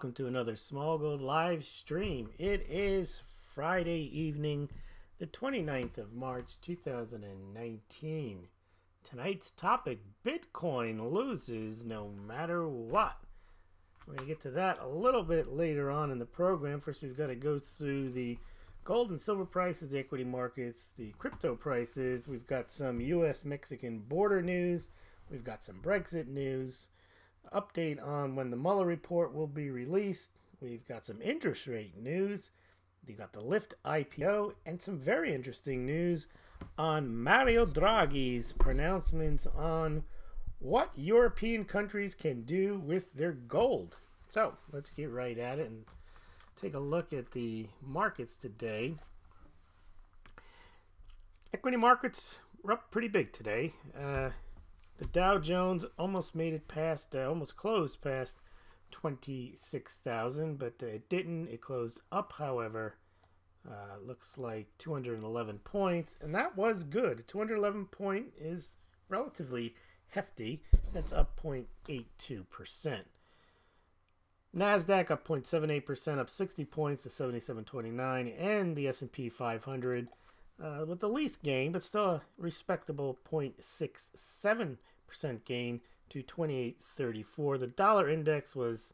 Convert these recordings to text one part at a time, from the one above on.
welcome to another Smaulgld live stream. It is Friday evening, the 29th of March 2019. Tonight's topic, Bitcoin loses no matter what. We're going to get to that a little bit later on in the program. First, we've got to go through the gold and silver prices, the equity markets, the crypto prices. We've got some U.S.-Mexican border news. We've got some Brexit news. Update on when the Mueller report will be released. We've got some interest rate news. You've got the Lyft IPO and some very interesting news on Mario Draghi's pronouncements on what European countries can do with their gold. So let's get right at it and take a look at the markets today. Equity markets were up pretty big today. The Dow Jones almost made it past, almost closed past 26,000, but it didn't. It closed up, however, looks like 211 points, and that was good. 211 point is relatively hefty. That's up 0.82%. NASDAQ up 0.78%, up 60 points to 77.29, and the S&P 500 with the least gain, but still a respectable 0.67% gain to 28.34. The dollar index was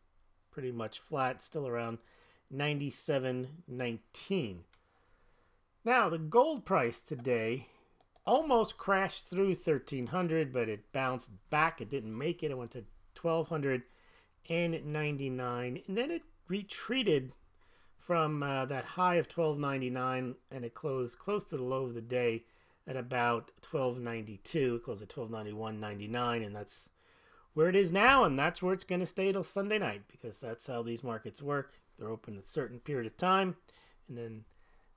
pretty much flat, still around 97.19. Now, the gold price today almost crashed through 1,300, but it bounced back. It didn't make it. It went to 1,299, and then it retreated from that high of 12.99, and it closed close to the low of the day at about 12.92. It closed at 12.91.99, and that's where it is now, and that's where it's going to stay till Sunday night, because that's how these markets work. They're open a certain period of time, and then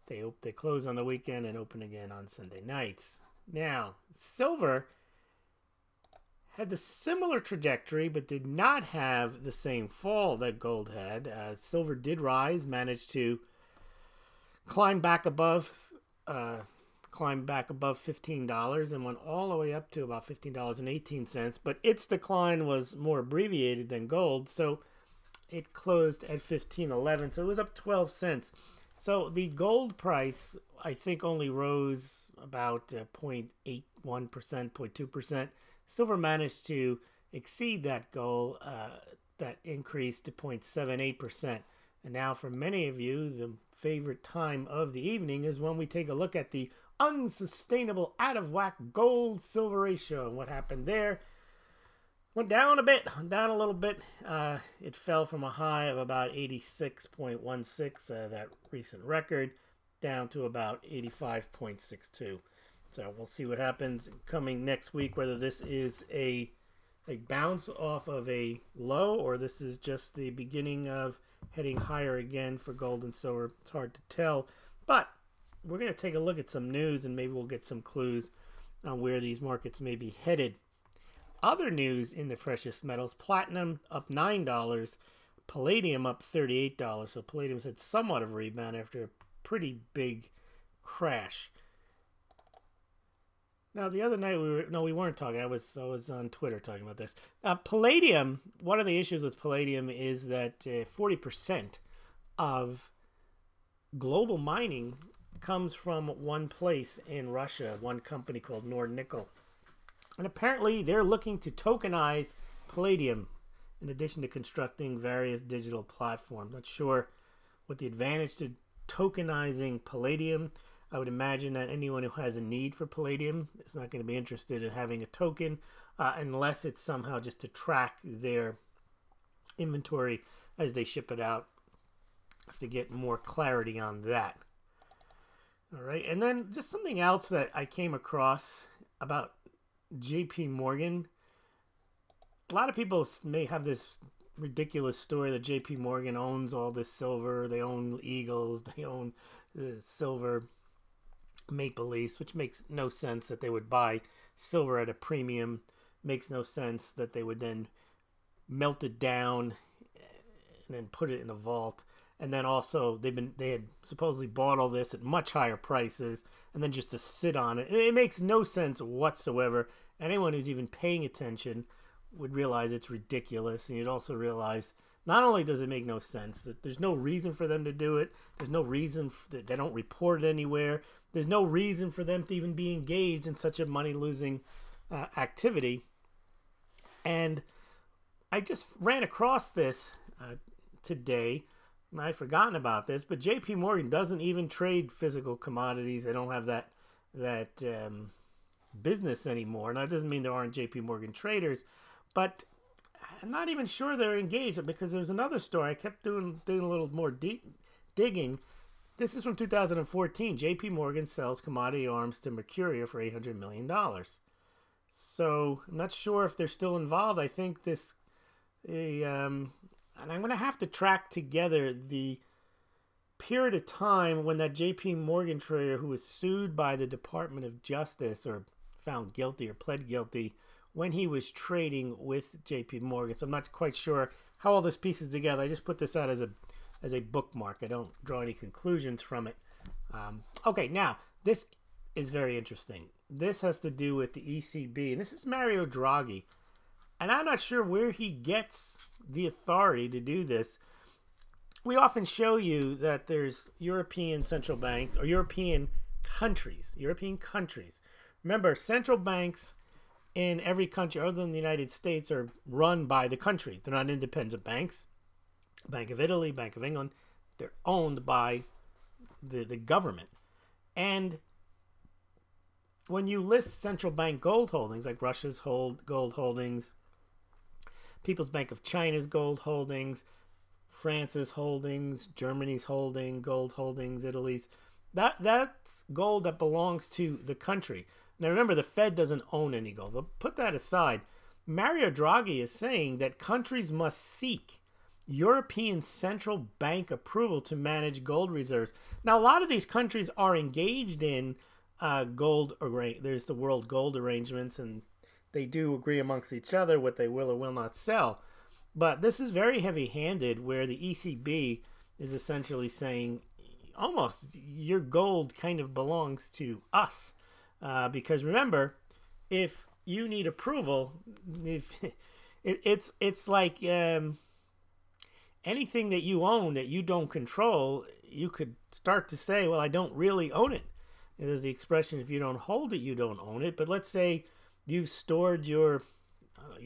they close on the weekend and open again on Sunday nights. Now, silver had the similar trajectory, but did not have the same fall that gold had. Silver did rise, managed to climb back above $15, and went all the way up to about $15.18. But its decline was more abbreviated than gold, so it closed at $15.11. So it was up 12 cents. So the gold price, I think, only rose about 0.81%, 0.2%. Silver managed to exceed that goal, that increase to 0.78%. And now for many of you, the favorite time of the evening is when we take a look at the unsustainable out-of-whack gold-silver ratio. And what happened there? Went down a bit, down a little bit. It fell from a high of about 86.16, that recent record, down to about 85.62. So we'll see what happens coming next week, whether this is a bounce off of a low or this is just the beginning of heading higher again for gold and silver. It's hard to tell, but we're going to take a look at some news and maybe we'll get some clues on where these markets may be headed. Other news in the precious metals: platinum up $9, palladium up $38. So palladium's had somewhat of a rebound after a pretty big crash. Now, the other night we weren't talking. I was on Twitter talking about this. Palladium, one of the issues with palladium is that 40% of global mining comes from one place in Russia, one company called Nickel. And apparently they're looking to tokenize palladium in addition to constructing various digital platforms. Not sure what the advantage to tokenizing palladium. I would imagine that anyone who has a need for palladium is not going to be interested in having a token unless it's somehow just to track their inventory as they ship it out. Have to get more clarity on that. All right, and then just something else that I came across about JP Morgan. A lot of people may have this ridiculous story that JP Morgan owns all this silver. They own Eagles. They own the silver Maple Leafs, which makes no sense that they would buy silver at a premium. Makes no sense that they would then melt it down and then put it in a vault. And then also they had supposedly bought all this at much higher prices and then just to sit on it. It makes no sense whatsoever. Anyone who's even paying attention would realize it's ridiculous, and you'd also realize Not only does it make no sense, that there's no reason for them to do it. There's no reason that they don't report it anywhere. There's no reason for them to even be engaged in such a money-losing activity. And I just ran across this today. I'd forgotten about this, but J.P. Morgan doesn't even trade physical commodities. They don't have that business anymore. Now, that doesn't mean there aren't J.P. Morgan traders, but I'm not even sure they're engaged, because there's another story. I kept doing a little more digging. This is from 2014. J.P. Morgan sells commodity arms to Mercuria for $800 million. So I'm not sure if they're still involved. I think this, and I'm going to have to track together the period of time when that J.P. Morgan trader who was sued by the Department of Justice, or found guilty or pled guilty, when he was trading with J.P. Morgan. So I'm not quite sure how all this pieces together. I just put this out as a bookmark. I don't draw any conclusions from it. Okay, now this is very interesting. This has to do with the ECB, and this is Mario Draghi. And I'm not sure where he gets the authority to do this. We often show you that there's European central banks, or European countries. Remember, central banks in every country other than the United States are run by the country. They're not independent banks. Bank of Italy, Bank of England, they're owned by the government. And when you list central bank gold holdings, like Russia's gold holdings, People's Bank of China's gold holdings, France's holdings, Germany's gold holdings, Italy's, that's gold that belongs to the country. Now remember, the Fed doesn't own any gold, but put that aside. Mario Draghi is saying that countries must seek European Central Bank approval to manage gold reserves. Now, a lot of these countries are engaged in gold. There's the World Gold Arrangements, and they do agree amongst each other what they will or will not sell. But this is very heavy-handed, where the ECB is essentially saying, almost, your gold kind of belongs to us. Because remember, if you need approval, it's like anything that you own that you don't control, you could start to say, well, I don't really own it. There's the expression, if you don't hold it, you don't own it. But let's say you've stored your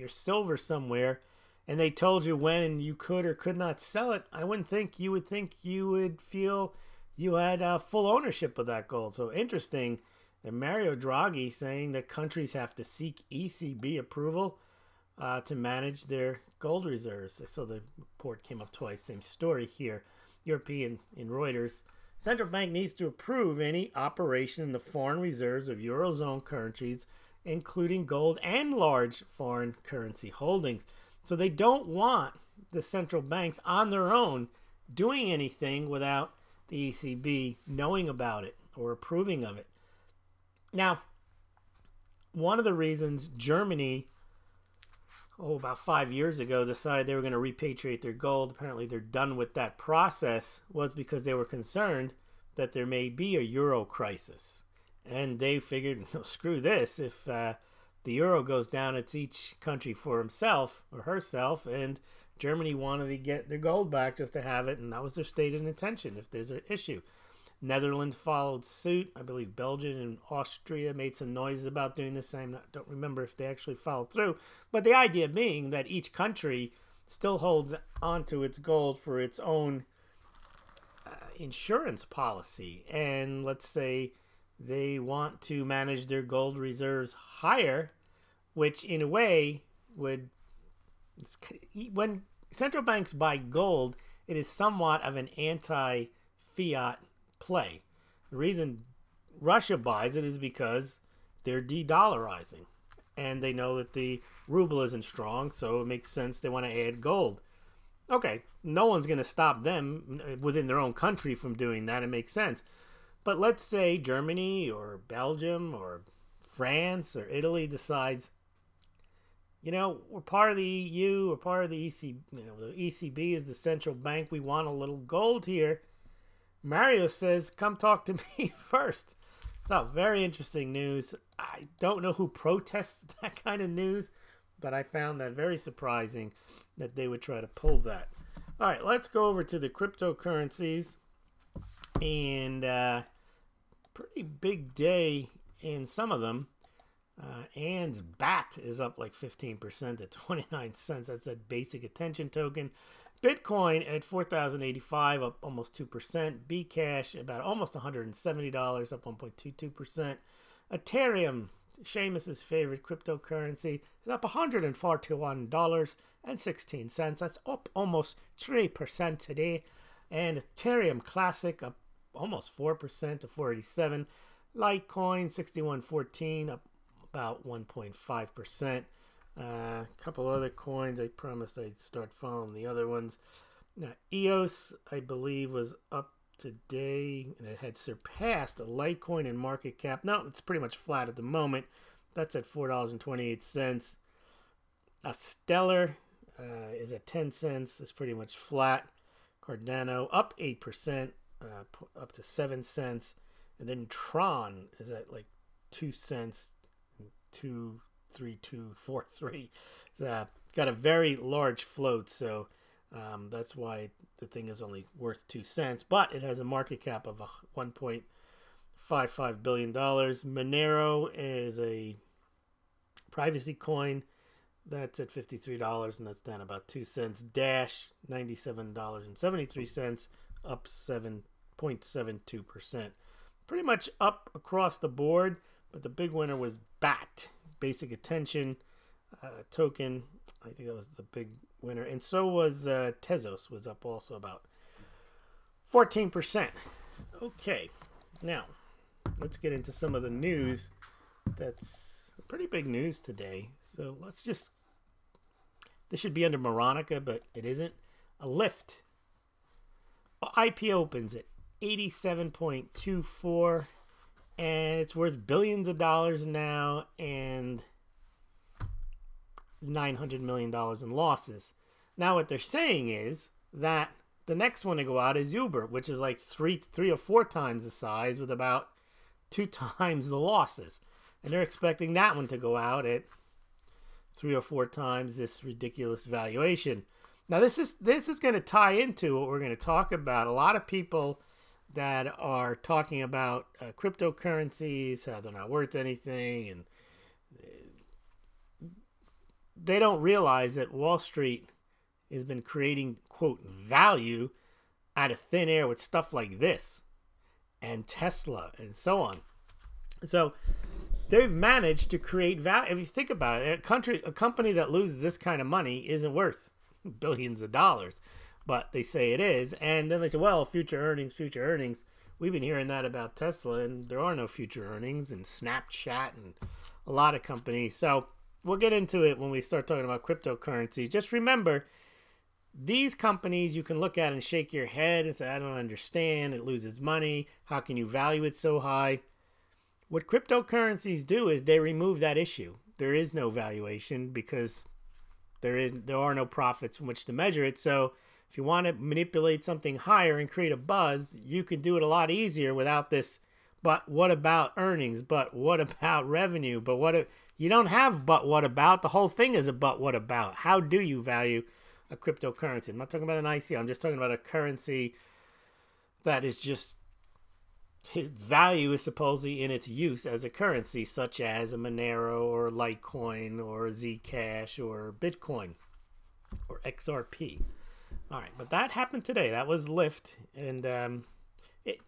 silver somewhere, and they told you when you could or could not sell it. I wouldn't think you would feel you had full ownership of that gold. So interesting. And Mario Draghi saying that countries have to seek ECB approval to manage their gold reserves. So the report came up twice. Same story here. European in Reuters. Central bank needs to approve any operation in the foreign reserves of Eurozone countries, including gold and large foreign currency holdings. So they don't want the central banks on their own doing anything without the ECB knowing about it or approving of it. Now, one of the reasons Germany, about 5 years ago, decided they were going to repatriate their gold, apparently they're done with that process, was because they were concerned that there may be a euro crisis. And they figured, no, screw this. If the euro goes down, it's each country for himself or herself. And Germany wanted to get their gold back just to have it, and that was their stated intention if there's an issue. Netherlands followed suit. I believe Belgium and Austria made some noises about doing the same. I don't remember if they actually followed through. But the idea being that each country still holds onto its gold for its own insurance policy. And let's say they want to manage their gold reserves higher, which in a way would... When central banks buy gold, it is somewhat of an anti-fiat play. The reason Russia buys it is because they're de-dollarizing, and they know that the ruble isn't strong, so it makes sense they want to add gold. Okay, no one's going to stop them within their own country from doing that. It makes sense. But let's say Germany or Belgium or France or Italy decides, we're part of the EU, we're part of the ECB, the ECB is the central bank, we want a little gold here. Mario says, come talk to me first. So, very interesting news. I don't know who protests that kind of news, but I found that very surprising that they would try to pull that. All right, let's go over to the cryptocurrencies. And pretty big day in some of them. And's BAT is up like 15% at 29 cents. That's that basic attention token. Bitcoin at 4,085, up almost 2%. Bcash about almost $170, up 1.22%. Ethereum, Seamus's favorite cryptocurrency, is up $141.16. That's up almost 3% today. And Ethereum Classic up almost 4% to 487. Litecoin 6114 up about 1.5%. A couple other coins. I promised I'd start following the other ones. Now, EOS, I believe, was up today, and it had surpassed a Litecoin in market cap. No, it's pretty much flat at the moment. That's at $4.28. A Stellar is at 10 cents. It's pretty much flat. Cardano up 8%, up to 7 cents. And then Tron is at like 2 cents, 2.3243. Got a very large float, so that's why the thing is only worth 2 cents. But it has a market cap of $1.55 billion. Monero is a privacy coin. That's at $53, and that's down about 2 cents. Dash, $97.73, up 7.72%. Pretty much up across the board, but the big winner was BAT, basic attention token. I think that was the big winner. And so was Tezos, was up also about 14%. Okay, now let's get into some of the news. That's pretty big news today. So let's just, this should be under Moronica, but it isn't. A Lyft IPO opens at 87.24, and it's worth billions of dollars now and $900 million in losses. Now what they're saying is that the next one to go out is Uber, which is like three or four times the size with about 2 times the losses. And they're expecting that one to go out at 3 or 4 times this ridiculous valuation. Now this is going to tie into what we're going to talk about. A lot of people that are talking about cryptocurrencies, how they're not worth anything, and they don't realize that Wall Street has been creating, quote, value out of thin air with stuff like this and Tesla and so on. So they've managed to create value. If you think about it, a company that loses this kind of money isn't worth billions of dollars, but they say it is. And then they say, well, future earnings. We've been hearing that about Tesla, and there are no future earnings, and Snapchat and a lot of companies. So we'll get into it when we start talking about cryptocurrencies. Just remember, these companies you can look at and shake your head and say, I don't understand. It loses money. How can you value it so high? What cryptocurrencies do is they remove that issue. There is no valuation because there are no profits from which to measure it. So if you want to manipulate something higher and create a buzz, you can do it a lot easier without this. But what about earnings? But what about revenue? But what you don't have but what about. The whole thing is a but what about. How do you value a cryptocurrency? I'm not talking about an ICO. I'm just talking about a currency that is just, its value is supposedly in its use as a currency, such as a Monero or Litecoin or Zcash or Bitcoin or XRP. All right, but that happened today. That was Lyft, and it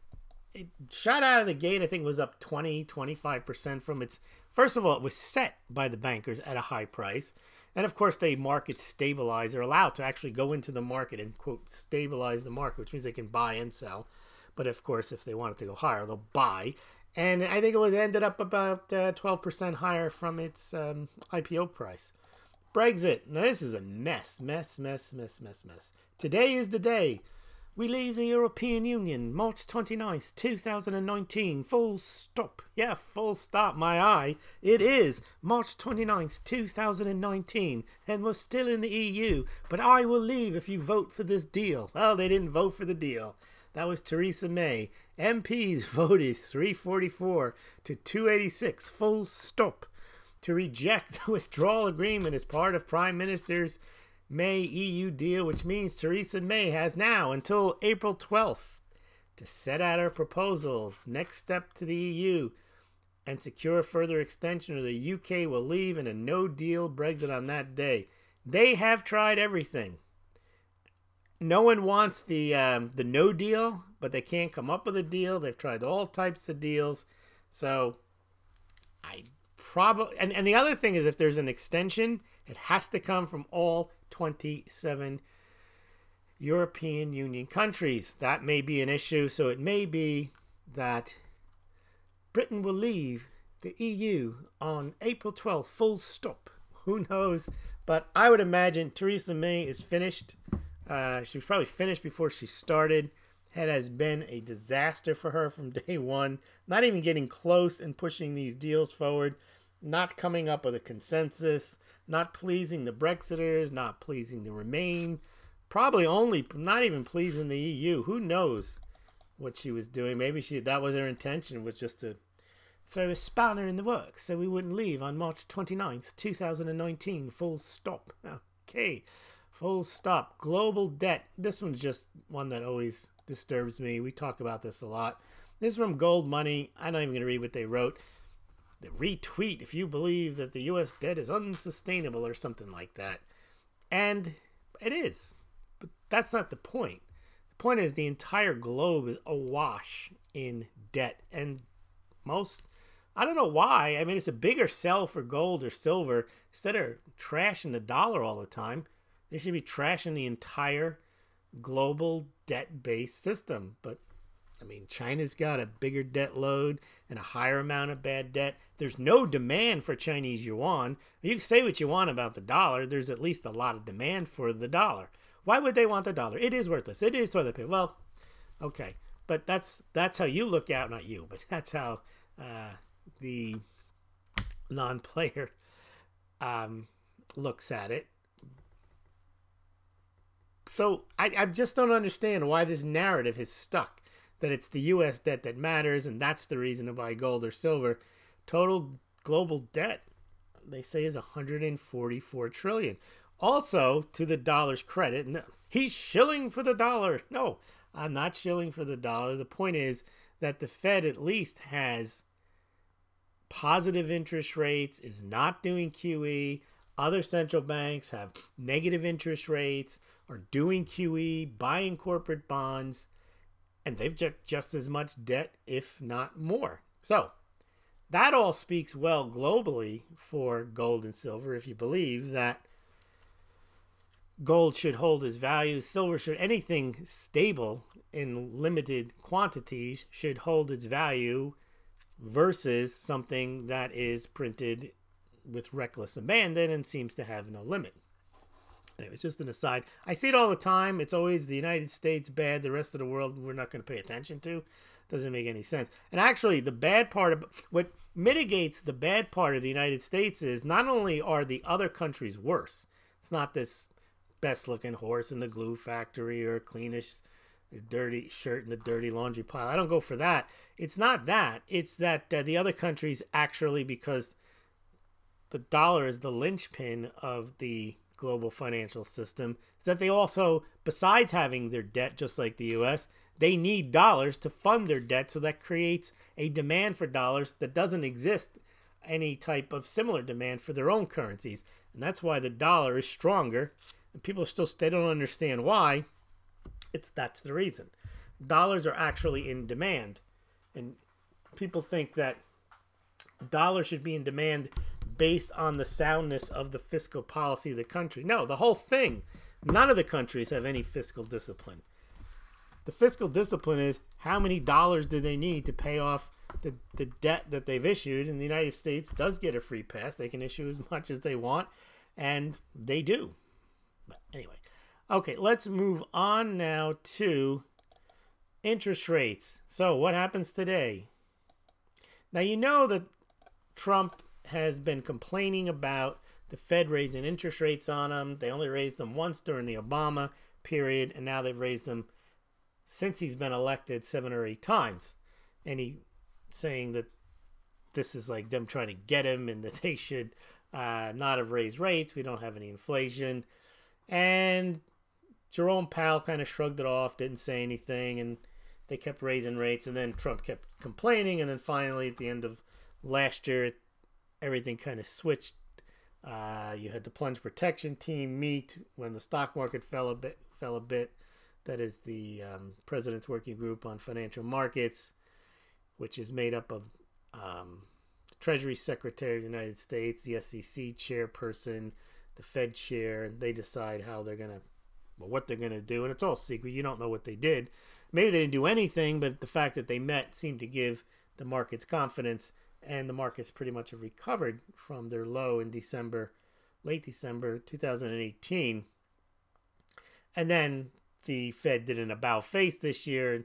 shot out of the gate. I think it was up 25% from its. First of all, it was set by the bankers at a high price, and of course they market stabilize. They're allowed to actually go into the market and, quote, stabilize the market, which means they can buy and sell. But of course, if they want it to go higher, they'll buy. And I think it ended up about 12% higher from its IPO price. Brexit. Now this is a mess. Today is the day we leave the European Union, March 29th, 2019. Full stop. Yeah, full stop, my eye. It is March 29th, 2019. And we're still in the EU. But I will leave if you vote for this deal. Well, they didn't vote for the deal. That was Theresa May. MPs voted 344 to 286, full stop, to reject the withdrawal agreement as part of Prime Minister's May EU deal, which means Theresa May has now until April 12th to set out her proposals, next step to the EU, and secure further extension, or the UK will leave in a no-deal Brexit on that day. They have tried everything. No one wants the no deal, but they can't come up with a deal. They've tried all types of deals. So I probably, and the other thing is, if there's an extension, it has to come from all 27 European Union countries. That may be an issue. So it may be that Britain will leave the EU on April 12th, full stop. Who knows? But I would imagine Theresa May is finished. She was probably finished before she started. It has been a disaster for her from day one. Not even getting close and pushing these deals forward. Not coming up with a consensus. Not pleasing the Brexiters. Not pleasing the Remain. Probably only not even pleasing the EU. Who knows what she was doing? Maybe that was her intention, was just to throw a spanner in the works so we wouldn't leave on March 29th, 2019. Full stop. Okay. Full stop. Global debt. This one's just one that always disturbs me. We talk about this a lot. This is from Gold Money. I'm not even going to read what they wrote. The retweet if you believe that the U.S. debt is unsustainable or something like that. And it is. But that's not the point. The point is the entire globe is awash in debt. And I don't know why. I mean, it's a bigger sell for gold or silver. Instead of trashing the dollar all the time, they should be trashing the entire global debt-based system. But, I mean, China's got a bigger debt load and a higher amount of bad debt. There's no demand for Chinese yuan. You can say what you want about the dollar. There's at least a lot of demand for the dollar. Why would they want the dollar? It is worthless. It is toilet paper. Well, okay. But that's how you look at, not you, but that's how the non-player looks at it. So I just don't understand why this narrative has stuck, that it's the U.S. debt that matters, and that's the reason to buy gold or silver. Total global debt, they say, is $144 trillion. Also, to the dollar's credit, no, he's shilling for the dollar. No, I'm not shilling for the dollar. The point is that the Fed at least has positive interest rates, is not doing QE. Other central banks have negative interest rates, are doing QE, buying corporate bonds, and they've just as much debt, if not more. So that all speaks well globally for gold and silver. If you believe that gold should hold its value, silver should, anything stable in limited quantities should hold its value versus something that is printed with reckless abandon and seems to have no limit. Anyway, it's just an aside. I see it all the time. It's always the United States bad, the rest of the world we're not going to pay attention to. Doesn't make any sense. And actually, the bad part of what mitigates the bad part of the United States is not only are the other countries worse. It's not this best-looking horse in the glue factory or cleanest dirty shirt in the dirty laundry pile. I don't go for that. It's not that. It's that the other countries actually, because the dollar is the linchpin of the global financial system, is that they also, besides having their debt just like the U.S., they need dollars to fund their debt, so that creates a demand for dollars that doesn't exist any type of similar demand for their own currencies. And that's why the dollar is stronger. And people still, they don't understand why. That's the reason. Dollars are actually in demand. And people think that dollars should be in demand based on the soundness of the fiscal policy of the country. No, the whole thing. None of the countries have any fiscal discipline. The fiscal discipline is how many dollars do they need to pay off the debt that they've issued. And the United States does get a free pass. They can issue as much as they want, and they do. But anyway, okay, let's move on now to interest rates. So what happens today? Now, you know that Trump has been complaining about the Fed raising interest rates on them. They only raised them once during the Obama period, and now they've raised them since he's been elected 7 or 8 times. And he saying that this is like them trying to get him and that they should not have raised rates. We don't have any inflation. And Jerome Powell kind of shrugged it off, didn't say anything, and they kept raising rates, and then Trump kept complaining, and then finally at the end of last year, everything kind of switched. You had the plunge protection team meet when the stock market fell a bit. That is the President's Working Group on Financial Markets, which is made up of the Treasury Secretary of the United States, the SEC chairperson, the Fed chair, and they decide how they're going to, well, what they're going to do. And it's all secret. You don't know what they did. Maybe they didn't do anything, but the fact that they met seemed to give the markets confidence, and the markets pretty much have recovered from their low in late December 2018. And then the Fed did an about-face this year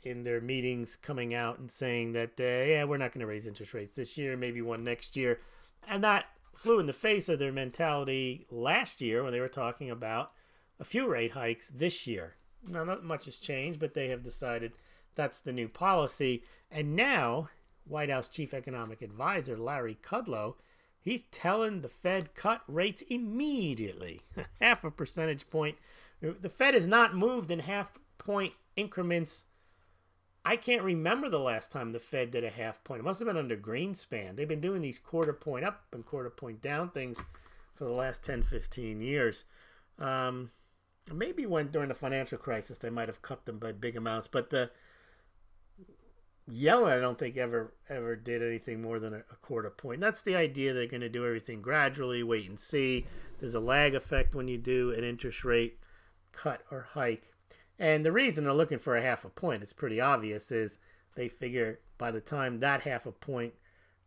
in their meetings, coming out and saying that, yeah, we're not going to raise interest rates this year, maybe one next year. And that flew in the face of their mentality last year when they were talking about a few rate hikes this year. Now, not much has changed, but they have decided that's the new policy. And now, White House Chief Economic Advisor Larry Kudlow, he's telling the Fed cut rates immediately, half a percentage point. The Fed has not moved in half-point increments. I can't remember the last time the Fed did a half point. It must have been under Greenspan. They've been doing these quarter point up and quarter point down things for the last 10, 15 years. Maybe during the financial crisis, they might have cut them by big amounts. But the Yellen, I don't think ever did anything more than a quarter point. That's the idea. They're going to do everything gradually, wait and see. There's a lag effect when you do an interest rate cut or hike. And the reason they're looking for a half a point, it's pretty obvious, is they figure by the time that half a point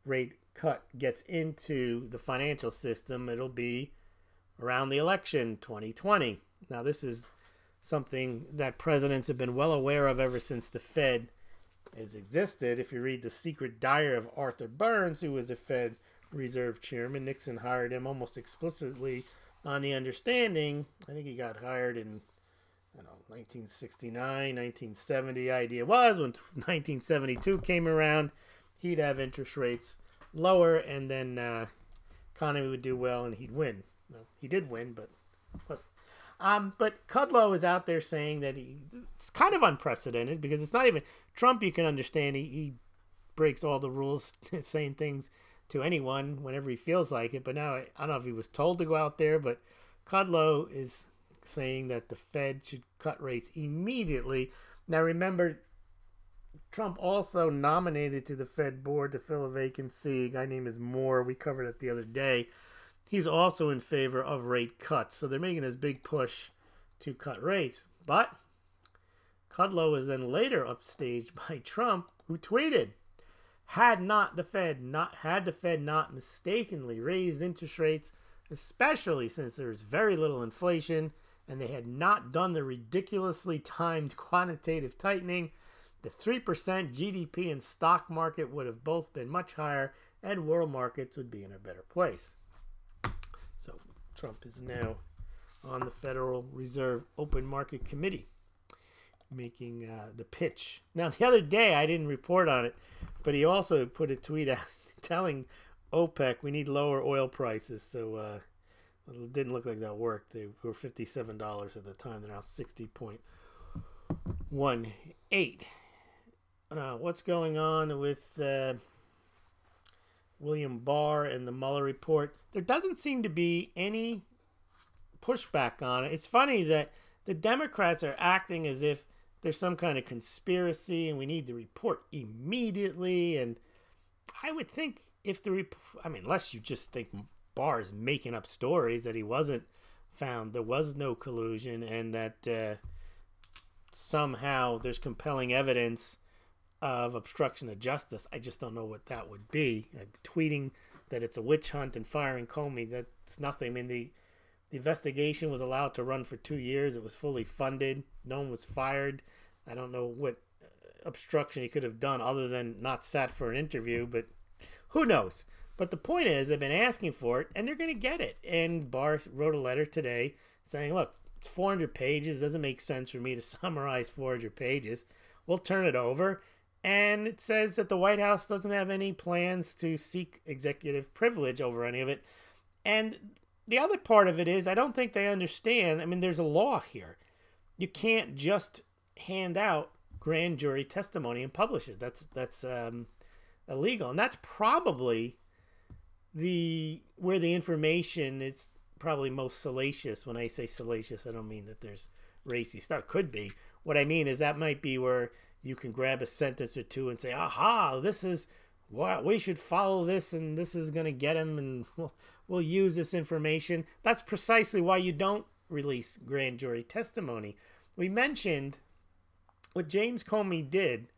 rate cut gets into the financial system, it'll be around the election 2020. Now, this is something that presidents have been well aware of ever since the Fed has existed. If you read the secret diary of Arthur Burns, who was a Fed Reserve chairman, Nixon hired him almost explicitly on the understanding, I think he got hired in 1969, 1970. Idea was when 1972 came around, he'd have interest rates lower, and then economy would do well, and he'd win. Well, he did win, but wasn't. But Kudlow is out there saying that it's kind of unprecedented because it's not even Trump. You can understand he breaks all the rules, saying things to anyone whenever he feels like it. But now I don't know if he was told to go out there, but Kudlow is saying that the Fed should cut rates immediately. Now remember, Trump also nominated to the Fed board to fill a vacancy. A guy named Mueller. We covered it the other day. He's also in favor of rate cuts. So they're making this big push to cut rates. But Kudlow was then later upstaged by Trump, who tweeted, had the Fed not mistakenly raised interest rates, especially since there's very little inflation and they had not done the ridiculously timed quantitative tightening, the 3% GDP and stock market would have both been much higher and world markets would be in a better place. So Trump is now on the Federal Reserve Open Market Committee making the pitch. Now, the other day, I didn't report on it, but he also put a tweet out telling OPEC we need lower oil prices. So it didn't look like that worked. They were $57 at the time. They're now 60.18. What's going on with William Barr and the Mueller report? There doesn't seem to be any pushback on it. It's funny that the Democrats are acting as if there's some kind of conspiracy and we need the report immediately. And I would think if unless you just think Barr is making up stories that he wasn't found, there was no collusion, and that somehow there's compelling evidence of obstruction of justice. I just don't know what that would be. Tweeting that it's a witch hunt and firing Comey, that's nothing. I mean, the investigation was allowed to run for 2 years. It was fully funded. No one was fired. I don't know what obstruction he could have done other than not sat for an interview, but who knows? But the point is, they've been asking for it, and they're going to get it. And Barr wrote a letter today saying, look, it's 400 pages. It doesn't make sense for me to summarize 400 pages. We'll turn it over. And it says that the White House doesn't have any plans to seek executive privilege over any of it. And the other part of it is I don't think they understand. I mean, there's a law here. You can't just hand out grand jury testimony and publish it. That's illegal, and that's probably where the information is probably most salacious. When I say salacious, I don't mean that there's racy stuff. Could be. What I mean is that might be where you can grab a sentence or two and say, aha, this is what we should follow this, and this is going to get him, and we'll use this information. That's precisely why you don't release grand jury testimony. We mentioned what James Comey did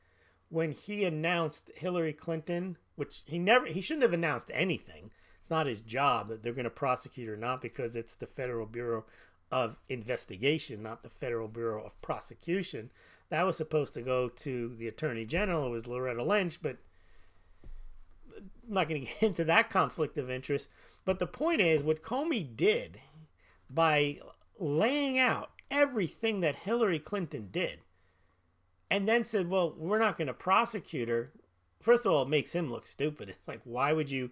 when he announced Hillary Clinton, which he shouldn't have announced anything. It's not his job that they're going to prosecute or not, because it's the Federal Bureau of Investigation, not the Federal Bureau of Prosecution. That was supposed to go to the Attorney General. It was Loretta Lynch, but I'm not going to get into that conflict of interest. But the point is, what Comey did by laying out everything that Hillary Clinton did, and then said, well, we're not going to prosecute her. First of all, it makes him look stupid. It's like, why would you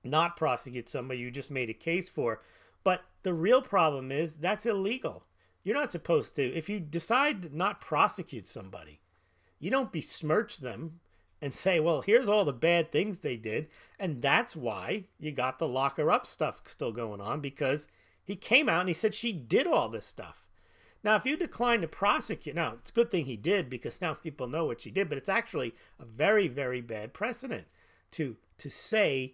not prosecute somebody you just made a case for? But the real problem is that's illegal. You're not supposed to. If you decide to not prosecute somebody, you don't besmirch them and say, well, here's all the bad things they did. And that's why you got the lock her up stuff still going on, because he came out and he said she did all this stuff. Now, if you decline to prosecute, now, it's a good thing he did, because now people know what she did, but it's actually a very, very bad precedent to say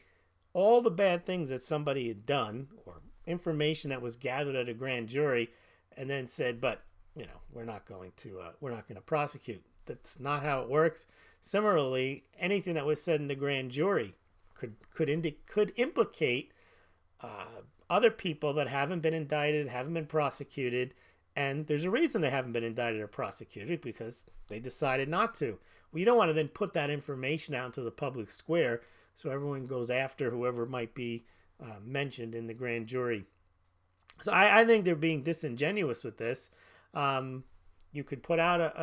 all the bad things that somebody had done, or information that was gathered at a grand jury, and then said, but, we're not going to prosecute. That's not how it works. Similarly, anything that was said in the grand jury could implicate other people that haven't been indicted, haven't been prosecuted. And there's a reason they haven't been indicted or prosecuted, because they decided not to. Well, you don't want to then put that information out into the public square so everyone goes after whoever might be mentioned in the grand jury. So I think they're being disingenuous with this. You could put out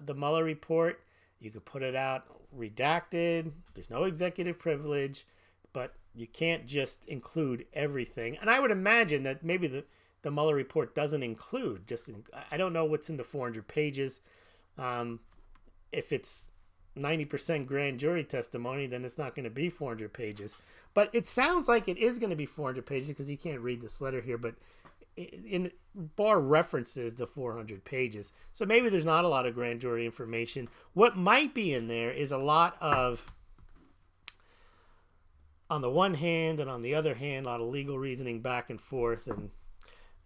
the Mueller report. You could put it out redacted. There's no executive privilege, but you can't just include everything. And I would imagine that maybe the Mueller report doesn't include I don't know what's in the 400 pages. If it's 90% grand jury testimony, then it's not going to be 400 pages. But it sounds like it is going to be 400 pages, because you can't read this letter here, but Barr references the 400 pages. So maybe there's not a lot of grand jury information. What might be in there is a lot of, on the one hand and on the other hand, a lot of legal reasoning back and forth, and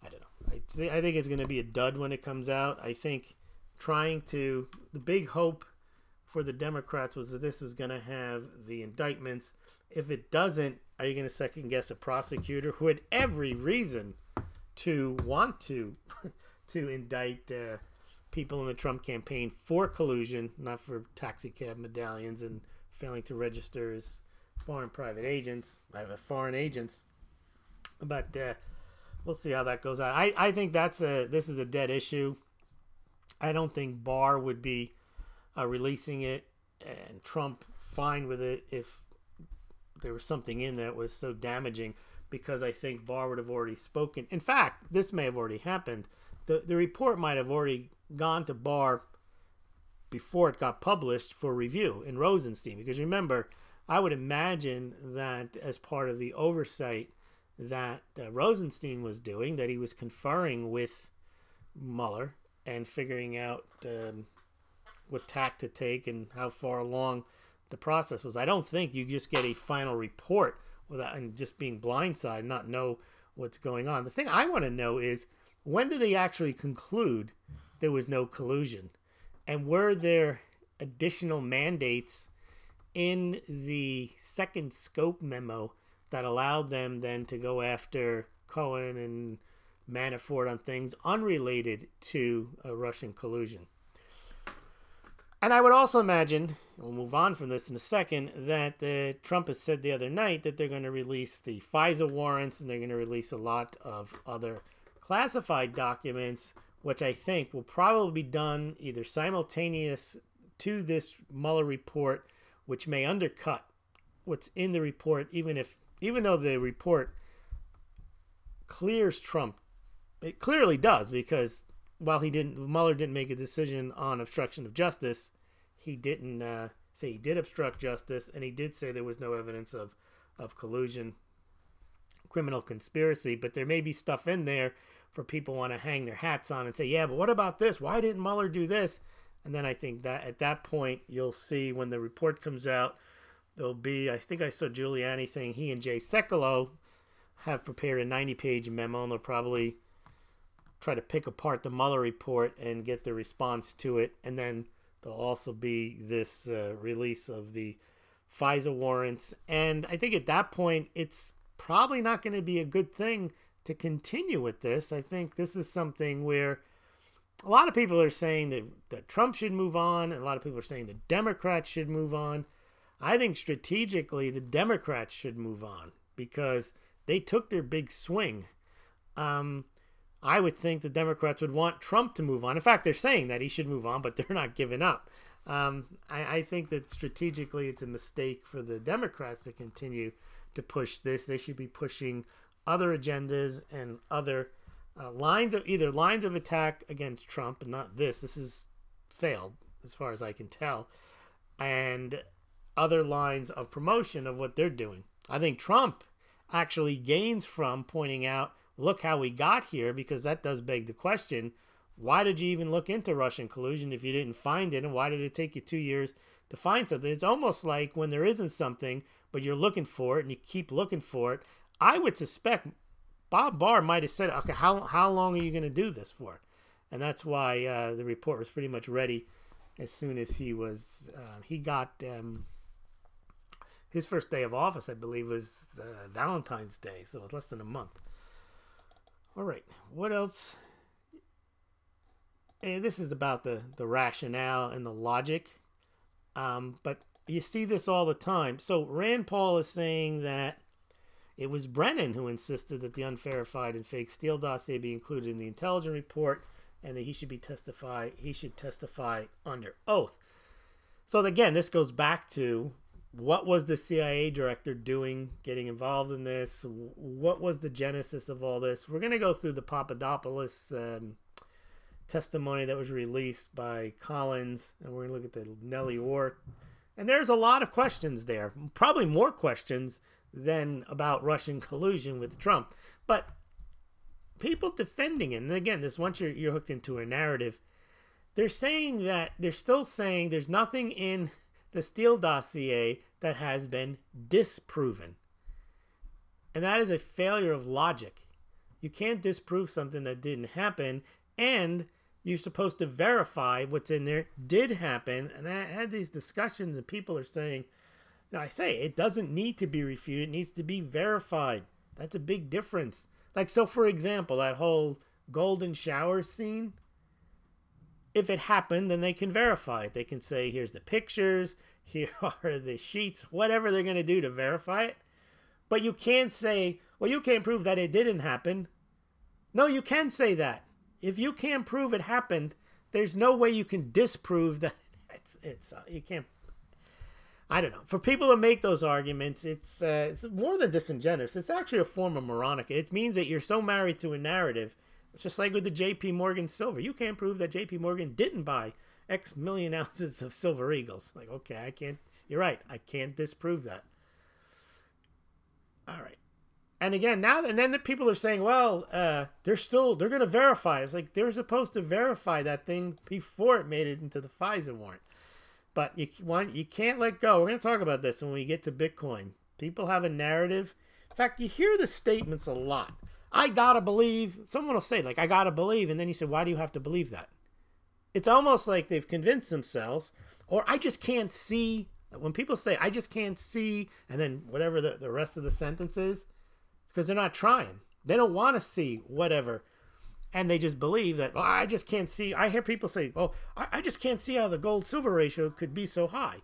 I don't know. I think it's going to be a dud when it comes out. I think the big hope for the Democrats was that this was going to have the indictments. If it doesn't, are you going to second guess a prosecutor who had every reason to want to indict people in the Trump campaign for collusion, not for taxi cab medallions and failing to register as foreign agents. But we'll see how that goes out. I think this is a dead issue. I don't think Barr would be releasing it, and Trump fine with it if there was something in that was so damaging, because I think Barr would have already spoken. In fact, this may have already happened. The report might have already gone to Barr before it got published for review in Rosenstein, because remember, I would imagine that as part of the oversight that Rosenstein was doing, that he was conferring with Mueller and figuring out what tack to take and how far along the process was. I don't think you just get a final report without and just being blindsided, not know what's going on. The thing I want to know is, when did they actually conclude there was no collusion? And were there additional mandates in the second scope memo that allowed them then to go after Cohen and Manafort on things unrelated to Russian collusion? And I would also imagine, we'll move on from this in a second, that Trump has said the other night that they're going to release the FISA warrants, and they're going to release a lot of other classified documents, which I think will probably be done either simultaneous to this Mueller report, which may undercut what's in the report, even if even though the report clears Trump, it clearly does, because while Mueller didn't make a decision on obstruction of justice, he didn't say he did obstruct justice, and he did say there was no evidence of collusion, criminal conspiracy. But there may be stuff in there for people want to hang their hats on and say, yeah, but what about this? Why didn't Mueller do this? And then I think that at that point, you'll see when the report comes out, there'll be, I think I saw Giuliani saying he and Jay Sekulow have prepared a 90-page memo, and they'll probably try to pick apart the Mueller report and get the response to it. And then there'll also be this release of the FISA warrants. And I think at that point, it's probably not going to be a good thing to continue with this. I think this is something where a lot of people are saying that Trump should move on, and a lot of people are saying the Democrats should move on. I think strategically the Democrats should move on because they took their big swing. I would think the Democrats would want Trump to move on. In fact, they're saying that he should move on, but they're not giving up. I think that strategically it's a mistake for the Democrats to continue to push this. They should be pushing other agendas and other lines of attack against Trump, and not this. This has failed as far as I can tell. And other lines of promotion of what they're doing. I think Trump actually gains from pointing out, look how we got here, because that does beg the question, why did you even look into Russian collusion if you didn't find it, and why did it take you 2 years to find something? It's almost like when there isn't something, but you're looking for it, and you keep looking for it. I would suspect Bob Barr might have said, okay, how long are you going to do this for? And that's why the report was pretty much ready as soon as he got his first day of office, I believe, was Valentine's Day, so it was less than a month. All right, what else? And this is about the rationale and the logic, but you see this all the time. So Rand Paul is saying that it was Brennan who insisted that the unverified and fake Steele dossier be included in the intelligence report, and that he should testify under oath. So again, this goes back to what was the CIA director doing, getting involved in this? What was the genesis of all this? We're going to go through the Papadopoulos testimony that was released by Collins, and we're going to look at the Nellie Orr. And there's a lot of questions there, probably more questions than about Russian collusion with Trump. But people defending it, and again, this once you're hooked into a narrative, they're still saying there's nothing in the Steele dossier that has been disproven. And that is a failure of logic. You can't disprove something that didn't happen, and you're supposed to verify what's in there did happen. And I had these discussions, and people are saying, I say it doesn't need to be refuted, it needs to be verified. That's a big difference. Like, so for example, that whole golden shower scene, if it happened, then they can verify it. They can say, here's the pictures, here are the sheets, whatever they're going to do to verify it. But you can't say, well, you can't prove that it didn't happen. No, you can say that. If you can't prove it happened, there's no way you can disprove that. You can't. I don't know. For people to make those arguments, it's more than disingenuous. It's actually a form of moronic. It means that you're so married to a narrative. It's just like with the J.P. Morgan silver. You can't prove that J.P. Morgan didn't buy X million ounces of silver eagles. Like, okay, I can't. You're right. I can't disprove that. All right. And again, then the people are saying, well, they're going to verify. It's like they're supposed to verify that thing before it made it into the FISA warrant. But you can't let go. We're going to talk about this when we get to Bitcoin. People have a narrative. In fact, you hear the statements a lot. I gotta believe. Someone will say, like, I gotta believe. And then you say, why do you have to believe that? It's almost like they've convinced themselves, or I just can't see. When people say, I just can't see, and then whatever the rest of the sentence is, it's because they're not trying. They don't want to see whatever. And they just believe that, well, I just can't see. I hear people say, well, I just can't see how the gold-silver ratio could be so high.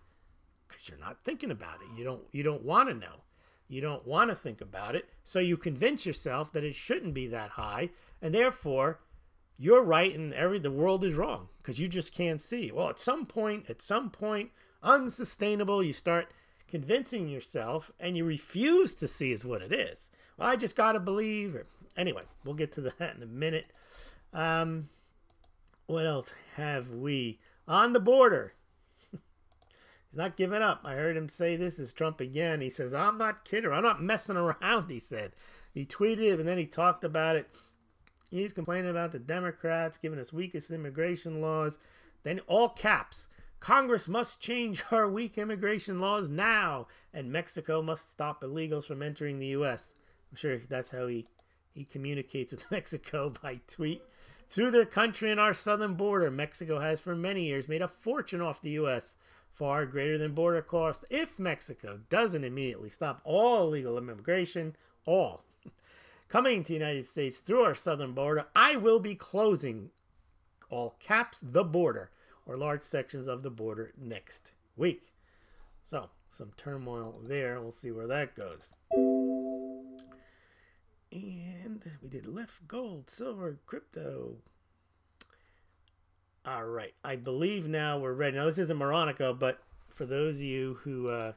Because you're not thinking about it. You don't want to know. You don't want to think about it. So you convince yourself that it shouldn't be that high. And therefore, you're right and the world is wrong. Because you just can't see. Well, at some point, unsustainable, you start convincing yourself, and you refuse to see is what it is. Well, I just got to believe. Anyway, we'll get to that in a minute. What else have we? On the border. He's not giving up. I heard him say this is Trump again. He says, I'm not kidding. I'm not messing around, he said. He tweeted it, and then he talked about it. He's complaining about the Democrats giving us weakest immigration laws. Then all caps. Congress must change our weak immigration laws now, and Mexico must stop illegals from entering the U.S. I'm sure that's how he communicates with Mexico, by tweet. Through their country and our southern border, Mexico has for many years made a fortune off the U.S., far greater than border costs. If Mexico doesn't immediately stop all illegal immigration, all coming to the United States through our southern border, I will be closing, all caps, the border, or large sections of the border next week. So, some turmoil there. We'll see where that goes. And we did Lyft, gold, silver, crypto. All right. I believe now we're ready. Now, this isn't Moronica, but for those of you who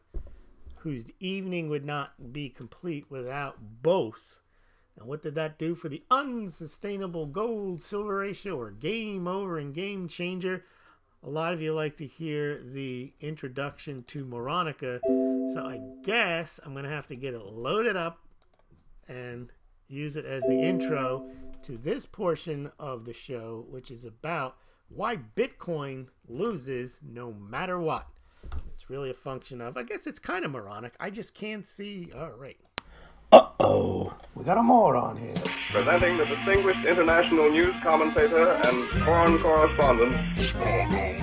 whose evening would not be complete without both. And what did that do for the unsustainable gold-silver ratio, or game over and game changer? A lot of you like to hear the introduction to Moronica, so I guess I'm going to have to get it loaded up and use it as the intro to this portion of the show, which is about why Bitcoin loses no matter what. It's really a function of, I guess it's kind of moronic. I just can't see. All right. Uh-oh. We got a moron here. Presenting the distinguished international news commentator and foreign correspondent, Smaulgld.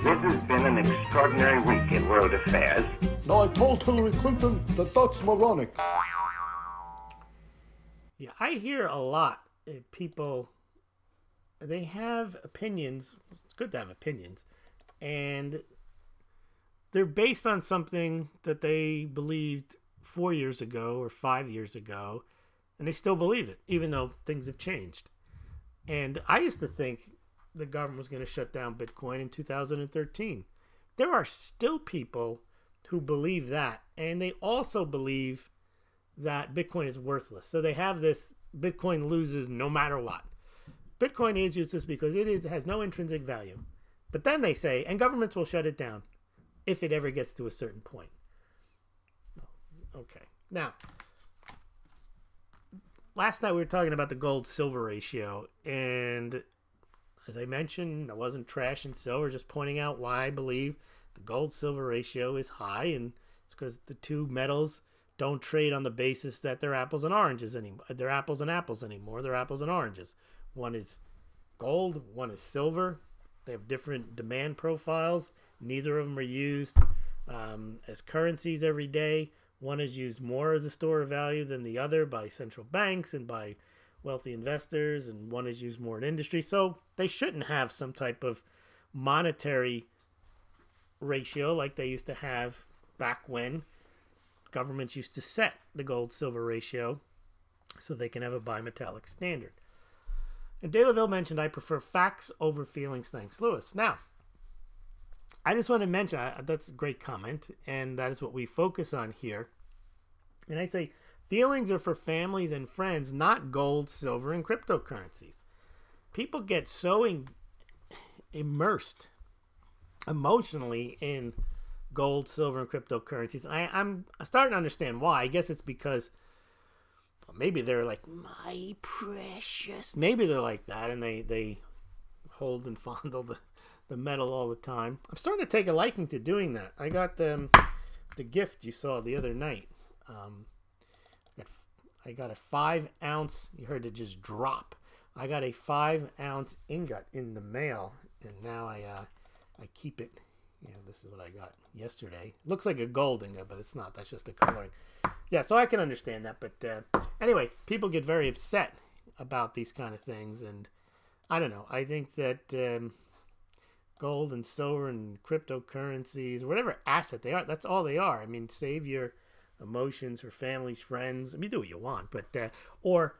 This has been an extraordinary week in world affairs. No, I told Hillary Clinton that that's moronic. Yeah, I hear a lot of people, they have opinions. It's good to have opinions. And they're based on something that they believed 4 years ago or 5 years ago, and they still believe it, even though things have changed. And I used to think the government was going to shut down Bitcoin in 2013. There are still people who believe that, and they also believe that Bitcoin is worthless. So they have this, Bitcoin loses no matter what. Bitcoin is useless because it has no intrinsic value. But then they say, and governments will shut it down if it ever gets to a certain point. Okay. Now, last night we were talking about the gold-silver ratio, and as I mentioned, I wasn't trashing silver, just pointing out why I believe the gold-silver ratio is high, and it's because the two metals don't trade on the basis that they're apples and oranges anymore. They're apples and apples anymore. They're apples and oranges. One is gold, one is silver. They have different demand profiles. Neither of them are used as currencies every day. One is used more as a store of value than the other by central banks and by wealthy investors, and one is used more in industry. So they shouldn't have some type of monetary ratio like they used to have back when governments used to set the gold-silver ratio so they can have a bimetallic standard. And Delaville mentioned, I prefer facts over feelings. Thanks, Lewis. Now, I just want to mention, that's a great comment, and that is what we focus on here. And I say, feelings are for families and friends, not gold, silver, and cryptocurrencies. People get so immersed emotionally in gold, silver, and cryptocurrencies. I'm starting to understand why. I guess it's because maybe they're like, my precious. Maybe they're like that, and they hold and fondle the metal all the time. I'm starting to take a liking to doing that. I got the gift you saw the other night. I got a 5-ounce. You heard it just drop. I got a 5-ounce ingot in the mail, and now I keep it. Yeah, this is what I got yesterday. Looks like a gold ingot, but it's not. That's just the coloring. Yeah, so I can understand that. But anyway, people get very upset about these kind of things, and I don't know. I think that gold and silver and cryptocurrencies, or whatever asset they are, that's all they are. I mean, save your emotions for families, friends. I mean, do what you want, but or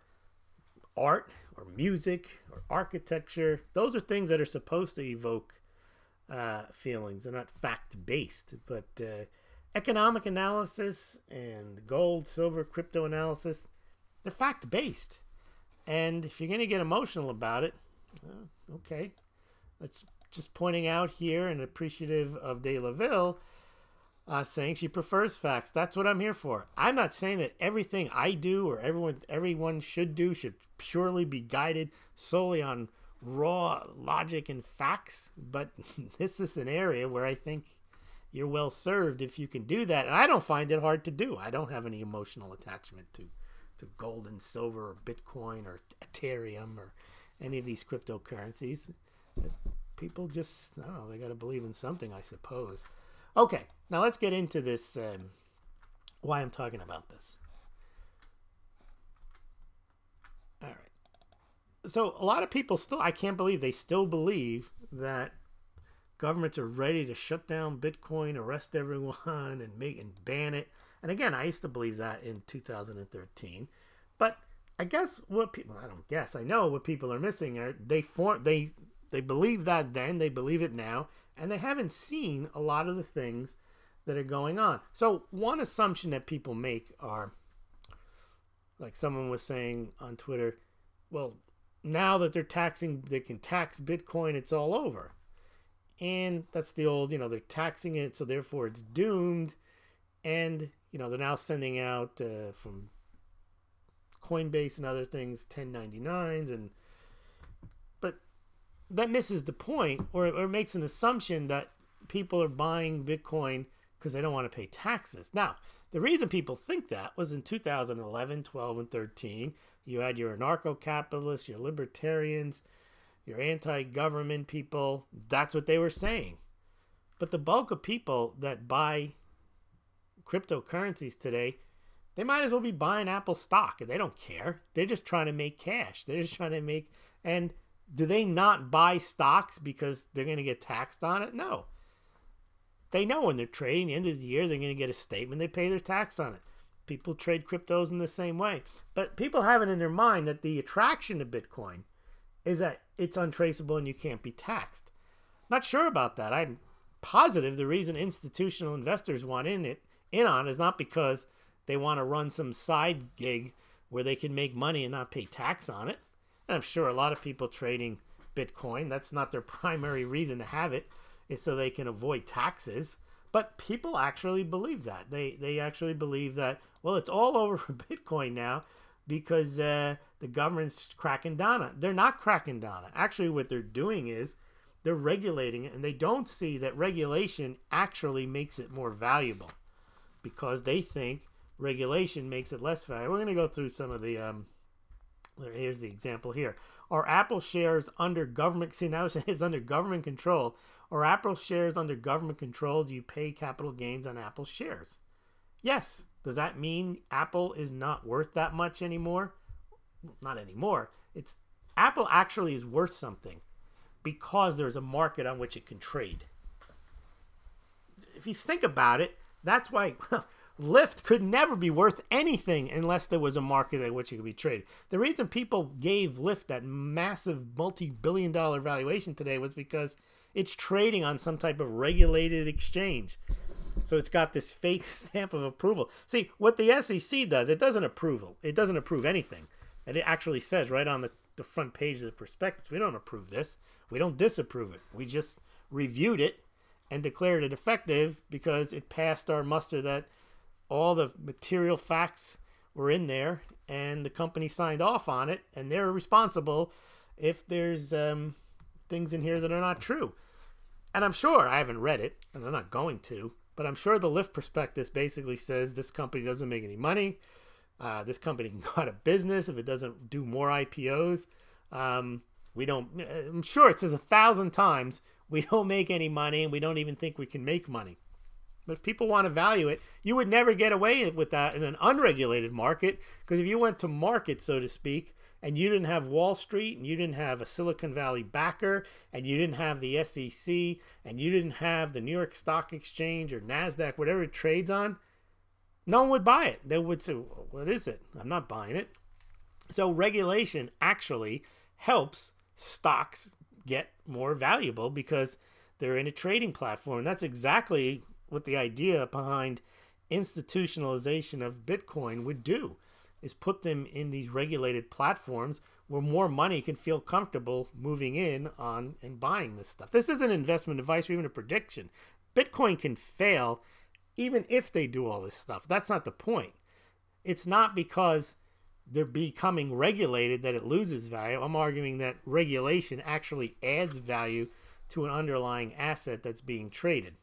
art or music or architecture. Those are things that are supposed to evoke feelings. They're not fact-based, but economic analysis and gold, silver, crypto analysis, they're fact-based. And if you're going to get emotional about it, okay. That's just pointing out here and appreciative of De La Ville saying she prefers facts. That's what I'm here for. I'm not saying that everything I do or everyone should do should purely be guided solely on raw logic and facts, but this is an area where I think you're well served if you can do that, and I don't find it hard to do. I don't have any emotional attachment to gold and silver or Bitcoin or Ethereum or any of these cryptocurrencies. People just, I don't know, they got to believe in something, I suppose. Okay, now let's get into this, why I'm talking about this. All right. So a lot of people still, I can't believe they still believe that governments are ready to shut down Bitcoin, arrest everyone, and ban it. And again, I used to believe that in 2013. But I guess what people, I don't guess, I know what people are missing are they believe that then, they believe it now, and they haven't seen a lot of the things that are going on. So one assumption that people make are, like someone was saying on Twitter, well, now that they can tax Bitcoin, it's all over. And that's the old, they're taxing it, so therefore it's doomed. And, they're now sending out from Coinbase and other things 1099s. But that misses the point, or makes an assumption that people are buying Bitcoin because they don't want to pay taxes. Now, the reason people think that was in 2011, 12, and 13. You had your anarcho-capitalists, your libertarians, your anti-government people. That's what they were saying. But the bulk of people that buy cryptocurrencies today, they might as well be buying Apple stock, and they don't care. They're just trying to make cash. They're just trying to make, and do they not buy stocks because they're going to get taxed on it? No. They know when they're trading, the end of the year, they're going to get a statement. They pay their tax on it. People trade cryptos in the same way. But people have it in their mind that the attraction to Bitcoin is that it's untraceable and you can't be taxed. Not sure about that. I'm positive the reason institutional investors want in on is not because they want to run some side gig where they can make money and not pay tax on it. And I'm sure a lot of people trading Bitcoin, that's not their primary reason to have it, is so they can avoid taxes. But people actually believe that. They actually believe that, well, it's all over for Bitcoin now because the government's cracking down on it. They're not cracking down on it. Actually, what they're doing is they're regulating it, and they don't see that regulation actually makes it more valuable because they think regulation makes it less valuable. We're going to go through some of the, here's the example here. Are Apple shares under government, see now it's under government control. Are Apple shares under government control? Do you pay capital gains on Apple shares? Yes. Does that mean Apple is not worth that much anymore? Not anymore. It's Apple actually is worth something because there's a market on which it can trade. If you think about it, that's why Lyft could never be worth anything unless there was a market at which it could be traded. The reason people gave Lyft that massive multi-billion-dollar valuation today was because it's trading on some type of regulated exchange. So it's got this fake stamp of approval. See, what the SEC does, it doesn't approve anything. And it actually says right on the front page of the prospectus, we don't approve this. We don't disapprove it. We just reviewed it and declared it effective because it passed our muster that all the material facts were in there and the company signed off on it, and they're responsible if there's things in here that are not true. And I'm sure, I haven't read it, and I'm not going to, but I'm sure the Lyft prospectus basically says this company doesn't make any money. This company can go out of business if it doesn't do more IPOs. I'm sure it says 1,000 times, we don't make any money and we don't even think we can make money. But if people want to value it, you would never get away with that in an unregulated market, because if you went to market, so to speak, and you didn't have Wall Street, and you didn't have a Silicon Valley backer, and you didn't have the SEC, and you didn't have the New York Stock Exchange or NASDAQ, whatever it trades on, no one would buy it. They would say, what is it? I'm not buying it. So regulation actually helps stocks get more valuable because they're in a trading platform. And that's exactly what the idea behind institutionalization of Bitcoin would do, is put them in these regulated platforms where more money can feel comfortable moving in on and buying this stuff. This isn't investment advice or even a prediction. Bitcoin can fail even if they do all this stuff. That's not the point. It's not because they're becoming regulated that it loses value. I'm arguing that regulation actually adds value to an underlying asset that's being traded.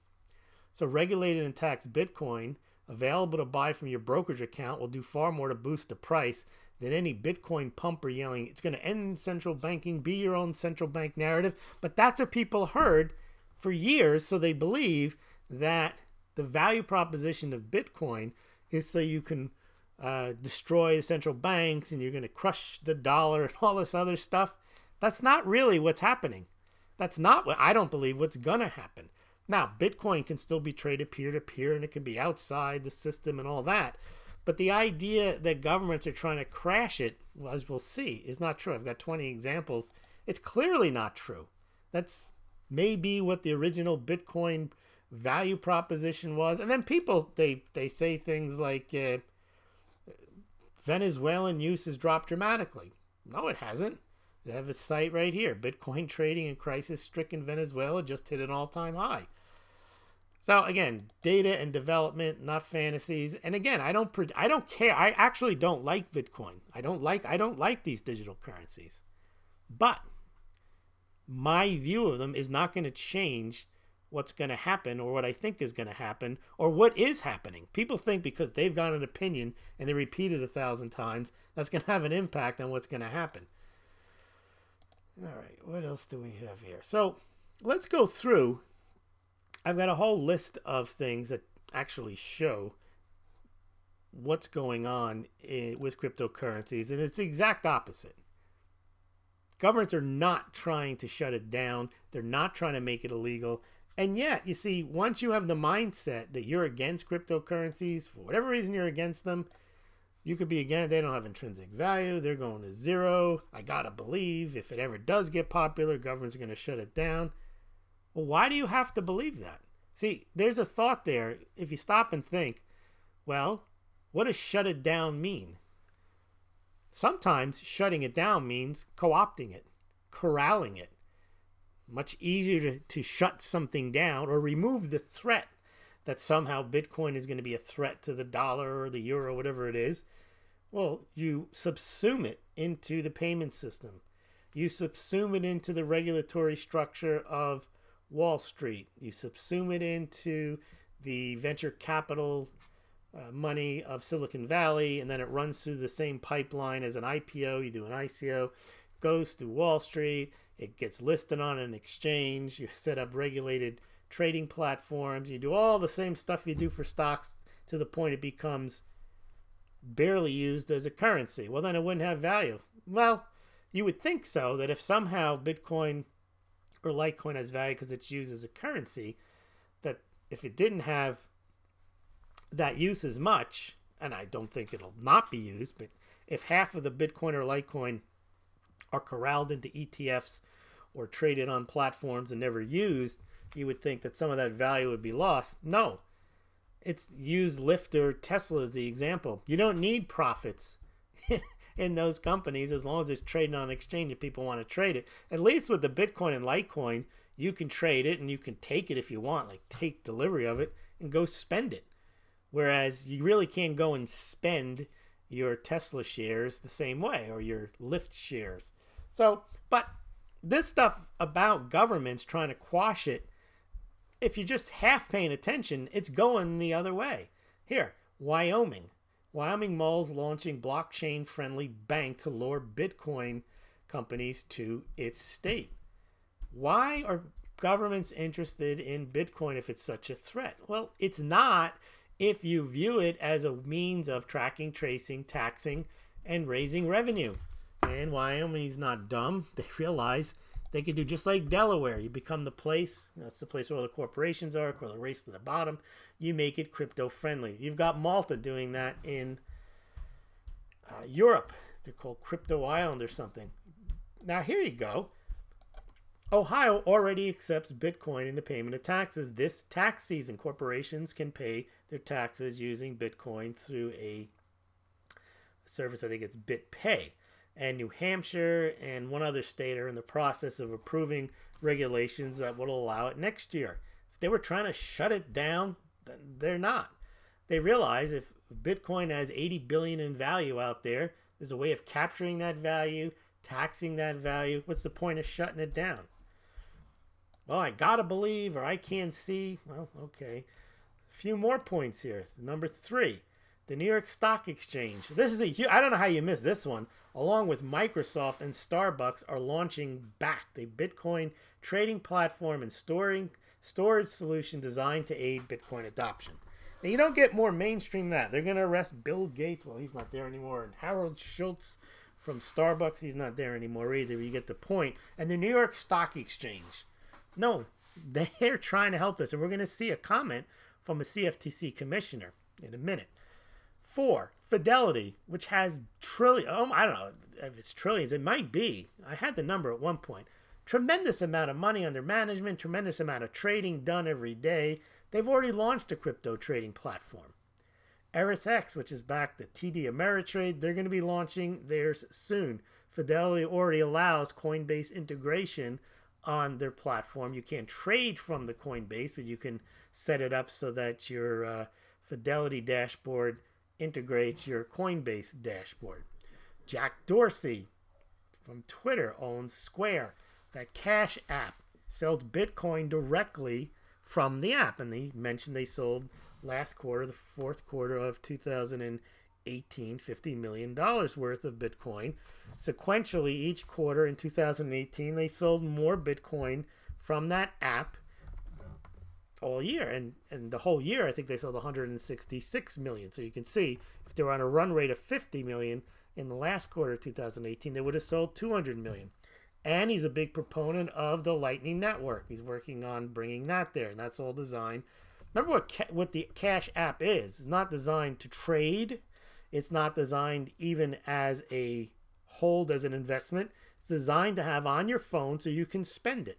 So regulated and taxed Bitcoin available to buy from your brokerage account will do far more to boost the price than any Bitcoin pumper yelling, it's going to end central banking, be your own central bank narrative. But that's what people heard for years, so they believe that the value proposition of Bitcoin is so you can destroy the central banks and you're going to crush the dollar and all this other stuff. That's not really what's happening. That's not what I don't believe what's going to happen. Now, Bitcoin can still be traded peer-to-peer and it can be outside the system and all that. But the idea that governments are trying to crash it, well, as we'll see, is not true. I've got 20 examples. It's clearly not true. That's maybe what the original Bitcoin value proposition was. And then people, they say things like Venezuelan use has dropped dramatically. No, it hasn't. They have a site right here. Bitcoin trading in crisis-stricken Venezuela just hit an all-time high. So again, data and development, not fantasies. And again, I don't care. I actually don't like Bitcoin. I don't like these digital currencies. But my view of them is not going to change what's going to happen or what I think is going to happen or what is happening. People think because they've got an opinion and they repeat it 1,000 times, that's going to have an impact on what's going to happen. All right, what else do we have here? So let's go through. I've got a whole list of things that actually show what's going on with cryptocurrencies, and it's the exact opposite. Governments are not trying to shut it down. They're not trying to make it illegal. And yet, you see, once you have the mindset that you're against cryptocurrencies, for whatever reason you're against them, you could be against, they don't have intrinsic value, they're going to zero. I gotta believe if it ever does get popular, governments are going to shut it down. Well, why do you have to believe that? See, there's a thought there. If you stop and think, well, what does shut it down mean? Sometimes shutting it down means co-opting it, corralling it. Much easier to shut something down or remove the threat that somehow Bitcoin is going to be a threat to the dollar or the euro, whatever it is. Well, you subsume it into the payment system. You subsume it into the regulatory structure of Wall Street. You subsume it into the venture capital money of Silicon Valley, and then it runs through the same pipeline as an IPO. You do an ICO, goes through Wall Street, it gets listed on an exchange, you set up regulated trading platforms, you do all the same stuff you do for stocks to the point it becomes barely used as a currency. Well, then it wouldn't have value. Well, you would think so, that if somehow Bitcoin or Litecoin has value because it's used as a currency, that if it didn't have that use as much, and I don't think it'll not be used, but if half of the Bitcoin or Litecoin are corralled into ETFs or traded on platforms and never used, you would think that some of that value would be lost. No. It's use Lyft or Tesla as the example. You don't need profits in those companies as long as it's trading on an exchange and people want to trade it. At least with the Bitcoin and Litecoin, you can trade it and you can take it if you want, like take delivery of it and go spend it. Whereas you really can't go and spend your Tesla shares the same way or your Lyft shares. So, but this stuff about governments trying to quash it, if you're just half paying attention, it's going the other way. Here, Wyoming. Wyoming Mueller's launching blockchain-friendly bank to lure Bitcoin companies to its state. Why are governments interested in Bitcoin if it's such a threat? Well, it's not if you view it as a means of tracking, tracing, taxing, and raising revenue. And Wyoming's not dumb. They realize they could do just like Delaware. You become the place. That's the place where all the corporations are, where they race to the bottom. You make it crypto-friendly. You've got Malta doing that in Europe. They're called Crypto Island or something. Now, here you go. Ohio already accepts Bitcoin in the payment of taxes. This tax season, corporations can pay their taxes using Bitcoin through a service, I think it's BitPay. And New Hampshire and one other state are in the process of approving regulations that will allow it next year. If they were trying to shut it down, then they're not. They realize if Bitcoin has 80 billion in value out there, there's a way of capturing that value, taxing that value. What's the point of shutting it down? Well, I gotta believe, or I can't see. Well, okay. A few more points here. Number 3, the New York Stock Exchange. This is I don't know how you missed this one. Along with Microsoft and Starbucks are launching Bakkt, a Bitcoin trading platform and storage solution designed to aid Bitcoin adoption. Now, you don't get more mainstream than that. They're going to arrest Bill Gates. Well, he's not there anymore. And Harold Schultz from Starbucks, he's not there anymore either. You get the point. And the New York Stock Exchange. No, they're trying to help us. And we're going to see a comment from a CFTC commissioner in a minute. 4, Fidelity, which has I don't know if it's trillions. It might be. I had the number at one point. Tremendous amount of money under management, tremendous amount of trading done every day. They've already launched a crypto trading platform. ErisX, which is back to TD Ameritrade, they're going to be launching theirs soon. Fidelity already allows Coinbase integration on their platform. You can't trade from the Coinbase, but you can set it up so that your Fidelity dashboard integrates your Coinbase dashboard. Jack Dorsey from Twitter owns Square. That Cash app sells Bitcoin directly from the app. And they mentioned they sold last quarter, the fourth quarter of 2018, $50 million worth of Bitcoin. Sequentially, each quarter in 2018, they sold more Bitcoin from that app all year. And the whole year, I think they sold 166 million. So you can see if they were on a run rate of 50 million in the last quarter of 2018, they would have sold 200 million. And he's a big proponent of the Lightning Network. He's working on bringing that there, and that's all designed. Remember what the Cash app is. It's not designed to trade. It's not designed even as a hold as an investment. It's designed to have on your phone so you can spend it.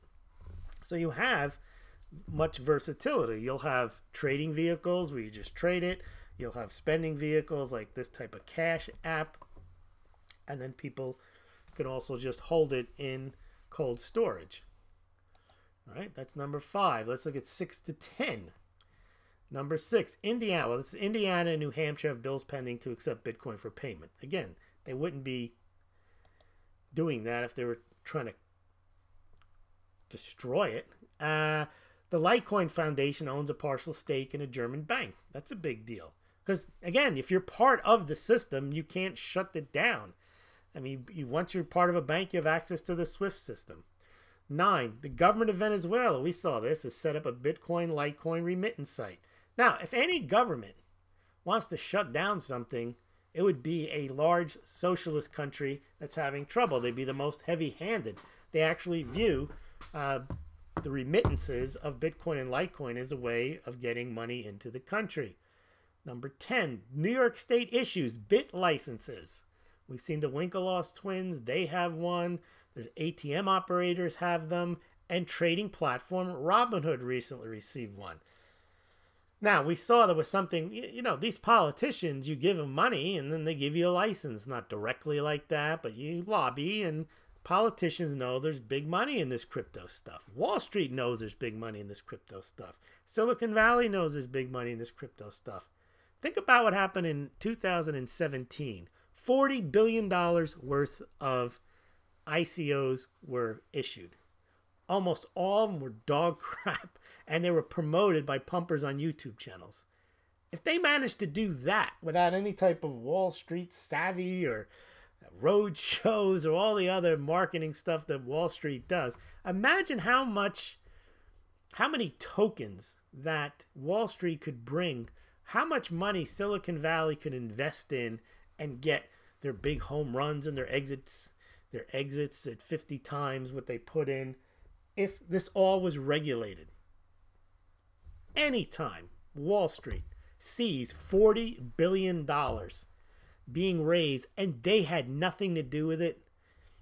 So you have much versatility. You'll have trading vehicles where you just trade it. You'll have spending vehicles like this type of Cash app. And then people can also just hold it in cold storage. All right, that's number 5. Let's look at 6 to 10. Number 6, Indiana. Well, this is Indiana and New Hampshire have bills pending to accept Bitcoin for payment. Again, they wouldn't be doing that if they were trying to destroy it. The Litecoin Foundation owns a partial stake in a German bank. That's a big deal. Because, again, if you're part of the system, you can't shut it down. I mean, once you're part of a bank, you have access to the SWIFT system. 9, the government of Venezuela, we saw this, has set up a Bitcoin Litecoin remittance site. Now, if any government wants to shut down something, it would be a large socialist country that's having trouble. They'd be the most heavy-handed. They actually view the remittances of Bitcoin and Litecoin as a way of getting money into the country. Number 10, New York State issues BIT licenses. We've seen the Winklevoss twins. They have one. There's ATM operators have them. And trading platform Robinhood recently received one. Now, we saw there was something, these politicians, you give them money and then they give you a license. Not directly like that, but you lobby, and politicians know there's big money in this crypto stuff. Wall Street knows there's big money in this crypto stuff. Silicon Valley knows there's big money in this crypto stuff. Think about what happened in 2017. $40 billion worth of ICOs were issued. Almost all of them were dog crap, and they were promoted by pumpers on YouTube channels. If they managed to do that without any type of Wall Street savvy or road shows or all the other marketing stuff that Wall Street does, imagine how many tokens that Wall Street could bring, how much money Silicon Valley could invest in and get their big home runs and their exits at 50 times what they put in if this all was regulated. Anytime Wall Street sees $40 billion being raised and they had nothing to do with it,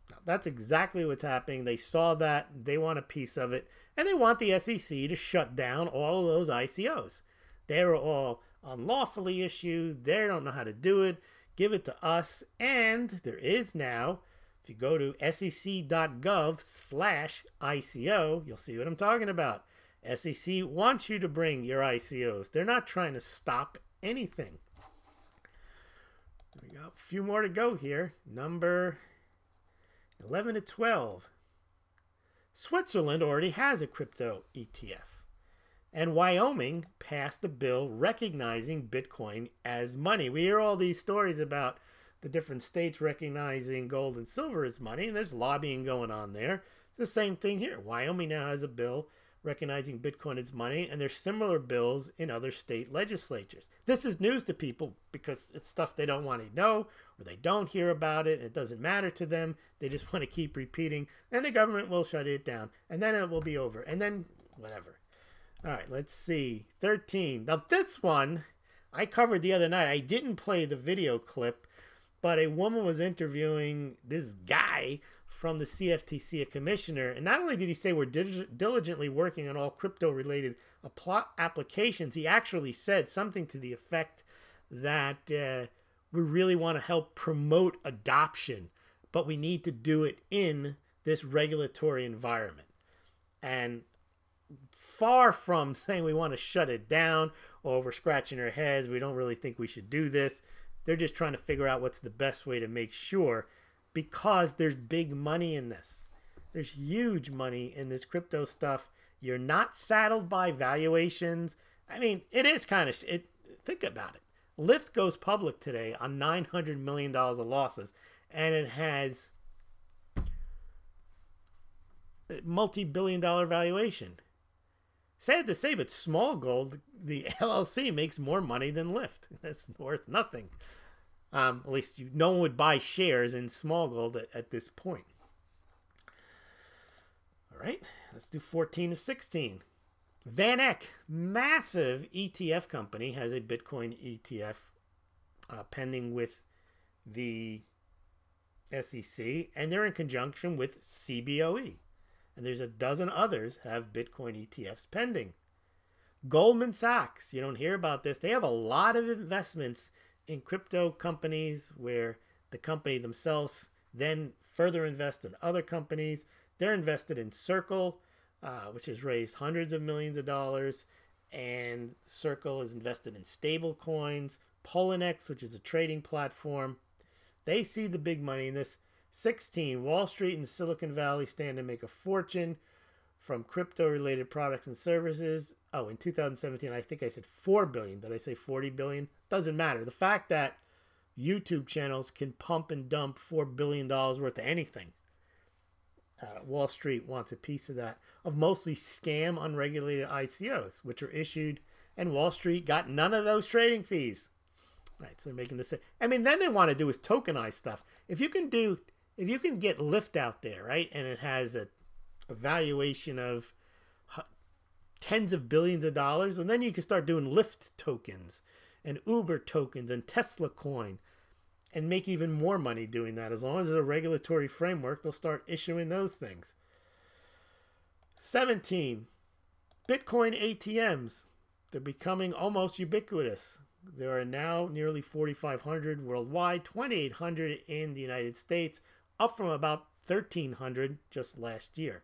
Now, that's exactly what's happening. They saw that. They want a piece of it. And they want the SEC to shut down all of those ICOs. They were all unlawfully issued. They don't know how to do it. Give it to us. And there is now, if you go to sec.gov/ICO, you'll see what I'm talking about. SEC wants you to bring your ICOs. They're not trying to stop anything. We got a few more to go here. Number 11 to 12. Switzerland already has a crypto ETF. And Wyoming passed a bill recognizing Bitcoin as money. We hear all these stories about the different states recognizing gold and silver as money, and there's lobbying going on there. It's the same thing here. Wyoming now has a bill recognizing Bitcoin as money, and there's similar bills in other state legislatures. This is news to people because it's stuff they don't want to know, or they don't hear about it, and it doesn't matter to them. They just want to keep repeating, and the government will shut it down, and then it will be over, and then whatever. All right, let's see. 13. Now, this one I covered the other night. I didn't play the video clip, but a woman was interviewing this guy from the CFTC, a commissioner, and not only did he say we're diligently working on all crypto-related applications, he actually said something to the effect that we really want to help promote adoption, but we need to do it in this regulatory environment. And far from saying we want to shut it down or we're scratching our heads, we don't really think we should do this. They're just trying to figure out what's the best way to make sure, because there's big money in this. There's huge money in this crypto stuff. You're not saddled by valuations. I mean, it is kind of, think about it. Lyft goes public today on $900 million of losses, and it has a multi-billion-dollar valuation. Sad to say, but Smaulgld, the LLC, makes more money than Lyft. That's worth nothing. At least no one would buy shares in Smaulgld at this point. All right, let's do 14 to 16. Van Eck, massive ETF company, has a Bitcoin ETF pending with the SEC, and they're in conjunction with CBOE. And there's a dozen others have Bitcoin ETFs pending. Goldman Sachs, you don't hear about this. They have a lot of investments in crypto companies where the company themselves then further invest in other companies. They're invested in Circle, which has raised hundreds of millions of dollars. And Circle is invested in stable coins. Poloniex, which is a trading platform. They see the big money in this. 16. Wall Street and Silicon Valley stand to make a fortune from crypto-related products and services. Oh, in 2017, I think I said $4 billion. Did I say $40 billion? Doesn't matter. The fact that YouTube channels can pump and dump $4 billion worth of anything. Wall Street wants a piece of that, of mostly scam unregulated ICOs, which are issued, and Wall Street got none of those trading fees. Right, so they're making this. I mean, then they want to do is tokenize stuff. If you can get Lyft out there, right, and it has a valuation of tens of billions of dollars, and then you can start doing Lyft tokens and Uber tokens and Tesla coin and make even more money doing that. As long as there's a regulatory framework, they'll start issuing those things. 17. Bitcoin ATMs. They're becoming almost ubiquitous. There are now nearly 4,500 worldwide, 2,800 in the United States, up from about 1,300 just last year.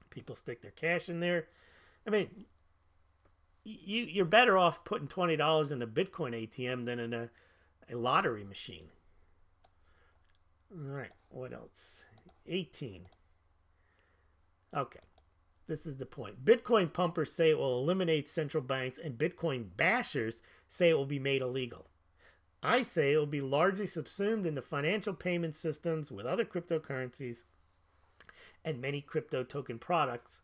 People stick their cash in there. I mean, you're better off putting $20 in a Bitcoin ATM than in a lottery machine. All right, what else? 18. Okay, this is the point. Bitcoin pumpers say it will eliminate central banks, and Bitcoin bashers say it will be made illegal. I say it will be largely subsumed into financial payment systems with other cryptocurrencies, and many crypto token projects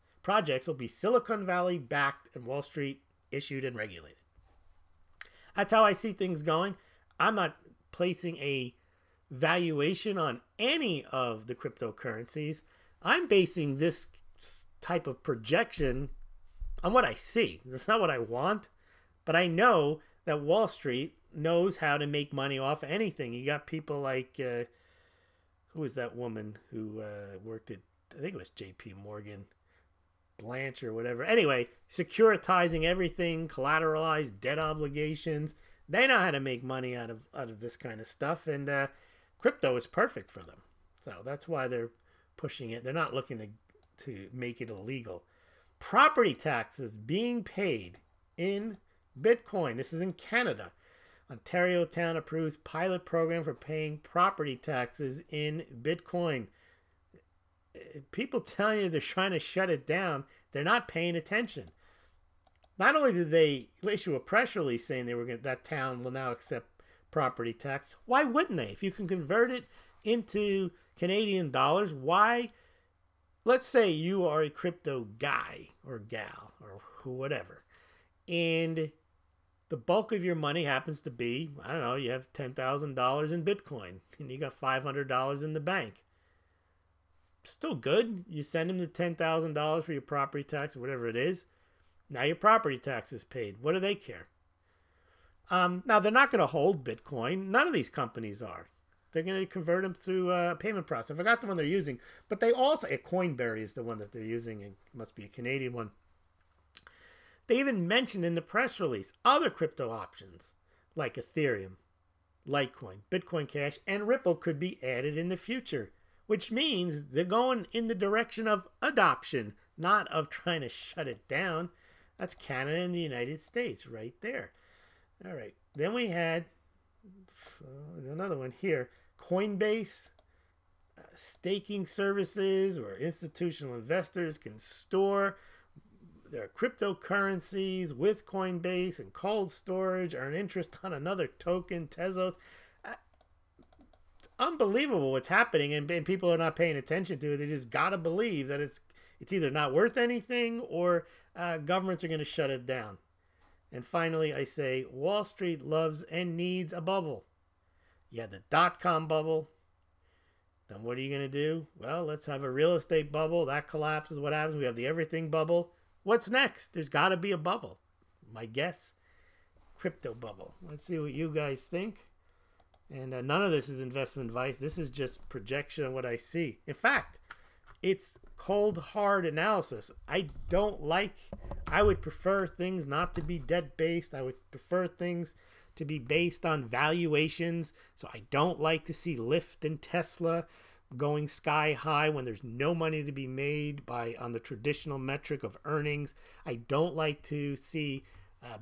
will be Silicon Valley backed and Wall Street issued and regulated. That's how I see things going. I'm not placing a valuation on any of the cryptocurrencies. I'm basing this type of projection on what I see. That's not what I want, but I know that Wall Street knows how to make money off anything. You got people like who was that woman who worked at, I think it was J.P. Morgan, Blanche or whatever. Anyway, securitizing everything, collateralized debt obligations. They know how to make money out of this kind of stuff, and crypto is perfect for them. So that's why they're pushing it. They're not looking to make it illegal. Property taxes being paid in Bitcoin. This is in Canada. Ontario town approves pilot program for paying property taxes in Bitcoin. People telling you they're trying to shut it down, they're not paying attention. Not only did they issue a press release saying that town will now accept property tax, why wouldn't they? If you can convert it into Canadian dollars, why? Let's say you are a crypto guy or gal or whatever, and the bulk of your money happens to be, I don't know, you have $10,000 in Bitcoin and you got $500 in the bank. Still good. You send them the $10,000 for your property tax or whatever it is. Now your property tax is paid. What do they care? Now, they're not going to hold Bitcoin. None of these companies are. They're going to convert them through a payment process. I forgot the one they're using. But they also, Coinberry is the one that they're using. It must be a Canadian one. They even mentioned in the press release other crypto options like Ethereum, Litecoin, Bitcoin Cash, and Ripple could be added in the future, which means they're going in the direction of adoption, not of trying to shut it down. That's Canada and the United States right there. All right. Then we had another one here. Coinbase, staking services where institutional investors can store their cryptocurrencies with Coinbase and cold storage, earn interest on another token, Tezos. It's unbelievable what's happening, and people are not paying attention to it. They just got to believe that it's either not worth anything or governments are going to shut it down. And finally, I say Wall Street loves and needs a bubble. You had the dot-com bubble. Then what are you going to do? Well, let's have a real estate bubble. That collapses. What happens? We have the everything bubble. What's next? There's got to be a bubble. My guess, crypto bubble. Let's see what you guys think. And none of this is investment advice. This is just projection of what I see. In fact, it's cold, hard analysis. I would prefer things not to be debt-based. I would prefer things to be based on valuations. So I don't like to see Lyft and Tesla going sky high when there's no money to be made on the traditional metric of earnings. I don't like to see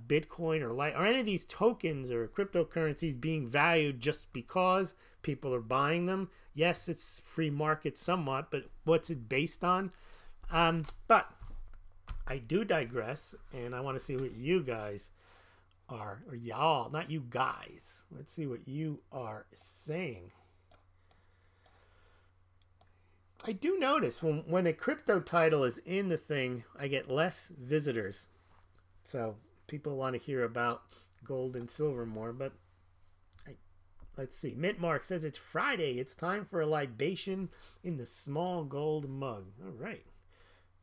Bitcoin or any of these tokens or cryptocurrencies being valued just because people are buying them. Yes, it's free market somewhat, but what's it based on? But I do digress, and I want to see what you guys are, or y'all, not you guys. Let's see what you are saying. I do notice when a crypto title is in the thing, I get less visitors. So people want to hear about gold and silver more, but let's see. Mintmark says it's Friday. It's time for a libation in the Smaulgld mug. All right.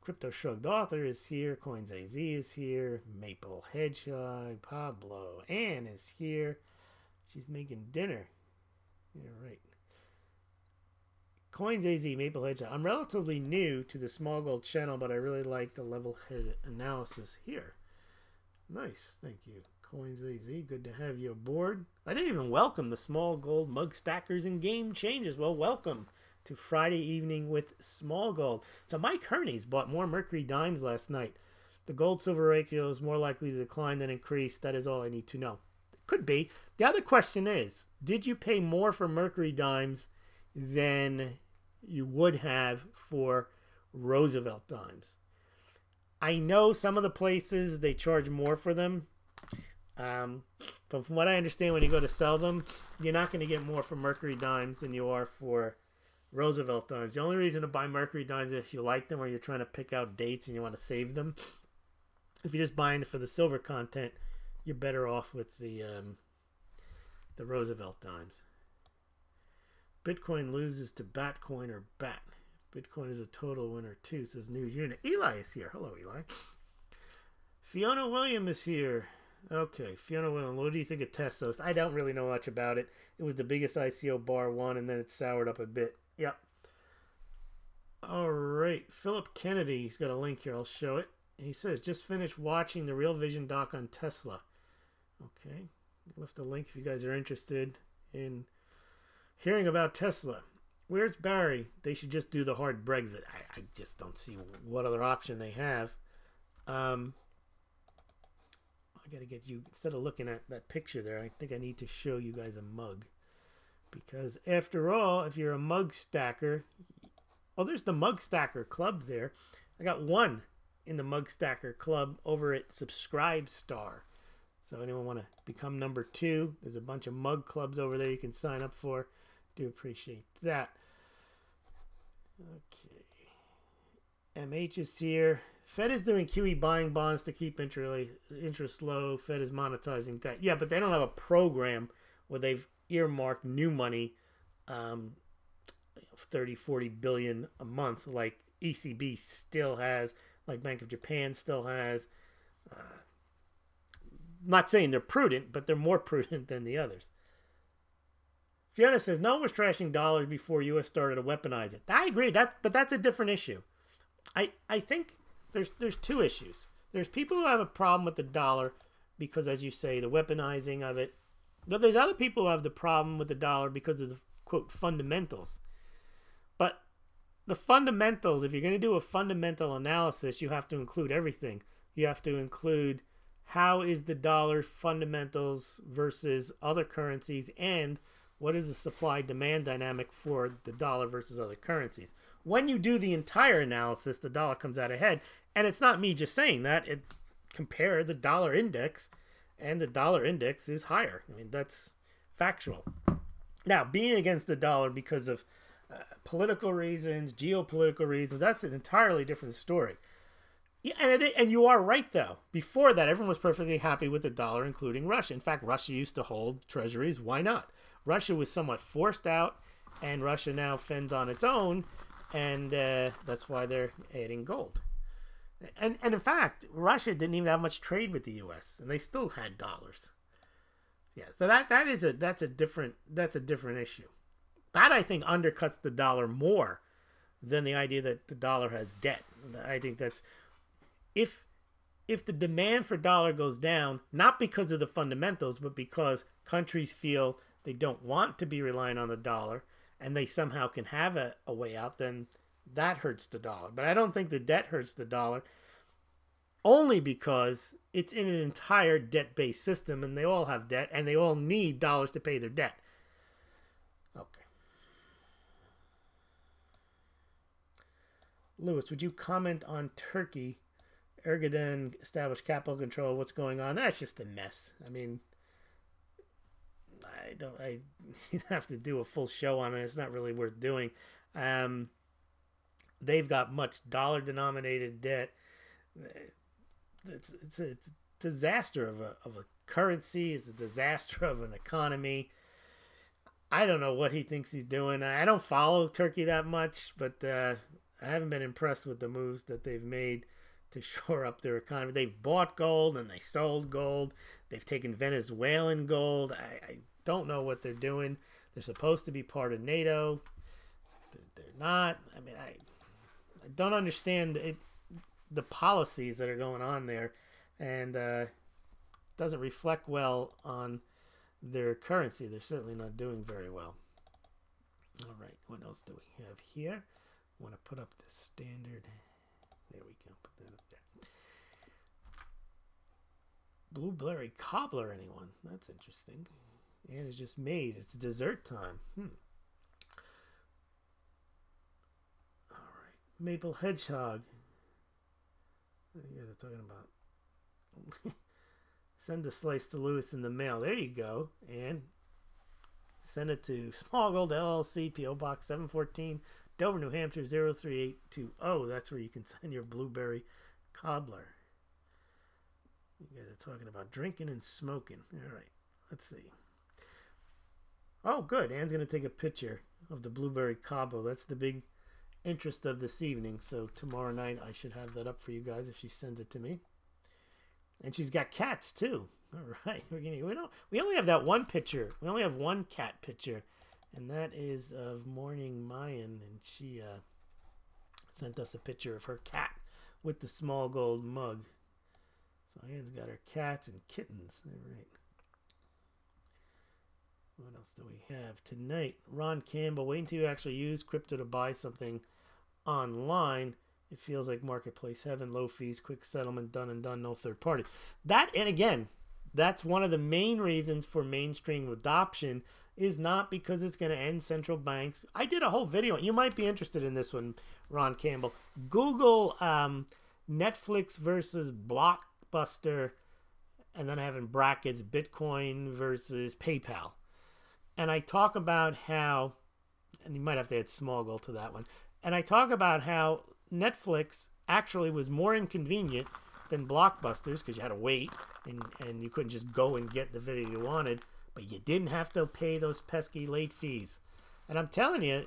Crypto Shrugged Author is here. CoinsAZ is here. Maple Hedgehog. Pablo. Ann is here. She's making dinner. Yeah, right. CoinsAZ, Maple Hedgehog. I'm relatively new to the Smaulgld channel, but I really like the level-headed analysis here. Nice. Thank you. CoinsAZ, good to have you aboard. I didn't even welcome the Smaulgld mug stackers and game changers. Well, welcome to Friday evening with Smaulgld. So Mike Hearney's bought more Mercury dimes last night. The gold-silver ratio is more likely to decline than increase. That is all I need to know. Could be. The other question is, did you pay more for Mercury dimes than you would have for Roosevelt dimes? I know some of the places they charge more for them. But from what I understand, when you go to sell them, you're not going to get more for Mercury dimes than you are for Roosevelt dimes. The only reason to buy Mercury dimes is if you like them or you're trying to pick out dates and you want to save them. If you're just buying it for the silver content, you're better off with the Roosevelt dimes. Bitcoin loses to Batcoin or BAT. Bitcoin is a total winner too, says News Unit. Eli is here. Hello, Eli. Fiona William is here. Okay, Fiona William, what do you think of Testos? I don't really know much about it. It was the biggest ICO bar one, and then it soured up a bit. Yep. All right. Philip Kennedy, he's got a link here. I'll show it. He says, just finished watching the Real Vision doc on Tesla. Okay. I left a link if you guys are interested in hearing about Tesla. Where's Barry? They should just do the hard Brexit. I just don't see what other option they have. I got to get you, instead of looking at that picture there, I think I need to show you guys a mug. Because after all, if you're a mug stacker, oh, there's the mug stacker club there. I got one in the mug stacker club over at Subscribe Star. So anyone want to become number 2, there's a bunch of mug clubs over there you can sign up for. Do appreciate that. Okay. MH is here. Fed is doing QE buying bonds to keep interest low. Fed is monetizing debt. Yeah, but they don't have a program where they've earmarked new money, 30, 40 billion a month, like ECB still has, like Bank of Japan still has. Not saying they're prudent, but they're more prudent than the others. Fiona says, no one was trashing dollars before U.S. started to weaponize it. I agree, but that's a different issue. I think there's 2 issues. There's people who have a problem with the dollar because, as you say, the weaponizing of it. But there's other people who have the problem with the dollar because of the, quote, fundamentals. But the fundamentals, if you're going to do a fundamental analysis, you have to include everything. You have to include how is the dollar fundamentals versus other currencies, and what is the supply-demand dynamic for the dollar versus other currencies. When you do the entire analysis, the dollar comes out ahead. And it's not me just saying that. Compare the dollar index, and the dollar index is higher. I mean, that's factual. Now, being against the dollar because of political reasons, geopolitical reasons, that's an entirely different story. Yeah, and you are right, though. Before that, everyone was perfectly happy with the dollar, including Russia. In fact, Russia used to hold treasuries. Why not? Russia was somewhat forced out, and Russia now fends on its own, and that's why they're adding gold. And in fact, Russia didn't even have much trade with the U.S., and they still had dollars. Yeah, so that's a different issue. That, I think, undercuts the dollar more than the idea that the dollar has debt. I think that's if the demand for dollar goes down, not because of the fundamentals, but because countries feel they don't want to be relying on the dollar and they somehow can have a way out, then that hurts the dollar. But I don't think the debt hurts the dollar, only because it's in an entire debt-based system, and they all have debt, and they all need dollars to pay their debt. Okay. Lewis, would you comment on Turkey? Erdogan established capital control. What's going on? That's just a mess. I mean, you'd have to do a full show on it. It's not really worth doing. They've got much dollar-denominated debt. It's a disaster of a currency. It's a disaster of an economy. I don't know what he thinks he's doing. I don't follow Turkey that much, but I haven't been impressed with the moves that they've made to shore up their economy. They've bought gold and they sold gold. They've taken Venezuelan gold. I don't know what they're doing. They're supposed to be part of NATO. They're not. I mean, I don't understand the policies that are going on there, and doesn't reflect well on their currency. They're certainly not doing very well. All right, what else do we have here? I want to put up the standard. There we go. Put that up there. Blueberry cobbler, anyone? That's interesting. And it's just made. It's dessert time. All right. Maple hedgehog. What are you guys talking about? Send a slice to Lewis in the mail. There you go. And send it to Smaulgld LLC, P.O. Box 714, Dover, New Hampshire 03820. That's where you can send your blueberry cobbler. You guys are talking about drinking and smoking. All right. Let's see. Oh, good. Anne's going to take a picture of the blueberry cobbler. That's the big interest of this evening. So tomorrow night I should have that up for you guys if she sends it to me. And she's got cats too. All right. We only have that one picture. We only have one cat picture. And that is of Morning Mayan, and she sent us a picture of her cat with the Smaulgld mug. So Anne's got her cats and kittens. All right. What else do we have tonight? Ron Campbell, wait until you actually use crypto to buy something online. It feels like marketplace heaven, low fees, quick settlement, done and done, no third party. That, and again, that's one of the main reasons for mainstream adoption, is not because it's going to end central banks. I did a whole video. You might be interested in this one, Ron Campbell. Google Netflix versus Blockbuster, and then I have in brackets Bitcoin versus PayPal. And I talk about how, and you might have to add Smaulgld to that one, and I talk about how Netflix actually was more inconvenient than Blockbusters, because you had to wait, and you couldn't just go and get the video you wanted, but you didn't have to pay those pesky late fees. And I'm telling you,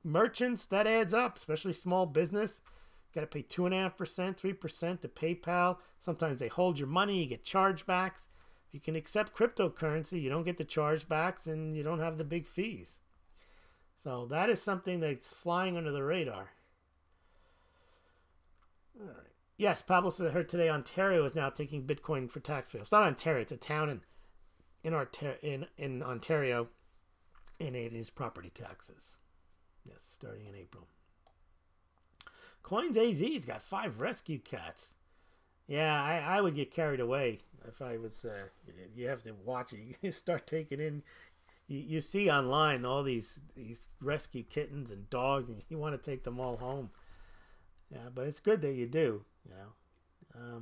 merchants, that adds up, especially small business. Got to pay 2.5%, 3% to PayPal. Sometimes they hold your money, you get chargebacks. If you can accept cryptocurrency, you don't get the chargebacks and you don't have the big fees. So that is something that's flying under the radar. All right. Yes, Pablo said I heard today Ontario is now taking Bitcoin for taxpayers. It's not Ontario, it's a town in Ontario, and it is property taxes. Yes, starting in April. Coins AZ's got 5 rescue cats. Yeah, I would get carried away if I was. You have to watch it. You start taking in. You see online all these rescue kittens and dogs, and you want to take them all home. Yeah, but it's good that you do. You know.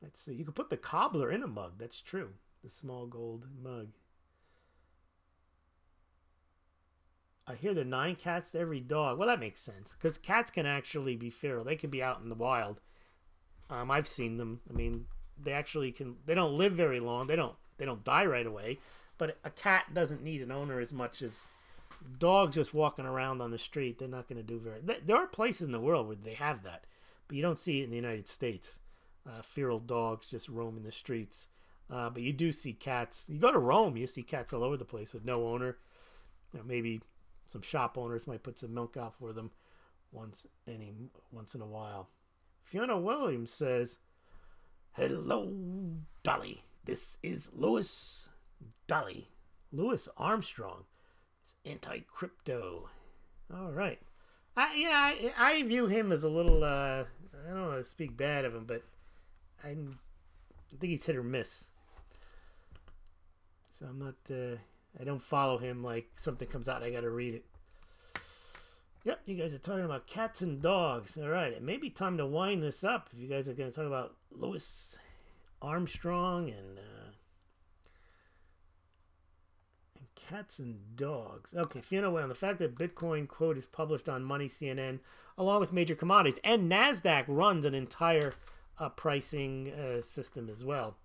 Let's see. You can put the cobbler in a mug. That's true. The Smaulgld mug. I hear there are 9 cats to every dog. Well, that makes sense, because cats can actually be feral. They can be out in the wild. I've seen them. I mean, they actually can. They don't live very long. They don't die right away. But a cat doesn't need an owner as much as dogs just walking around on the street. They're not going to do very. There are places in the world where they have that, but you don't see it in the United States. Feral dogs just roaming the streets. But you do see cats. You go to Rome, you see cats all over the place with no owner. You know, maybe some shop owners might put some milk out for them once in a while. Fiona Williams says, "Hello, Dolly. This is Louis Dolly. Louis Armstrong. It's anti-crypto." All right. I view him as a little, I don't want to speak bad of him, but I think he's hit or miss. So I'm not, I don't follow him like something comes out, I got to read it. Yep, you guys are talking about cats and dogs. All right, it may be time to wind this up if you guys are going to talk about Louis Armstrong and cats and dogs. Okay, Fiona Whalen, the fact that Bitcoin quote is published on Money CNN along with major commodities, and NASDAQ runs an entire pricing system as well,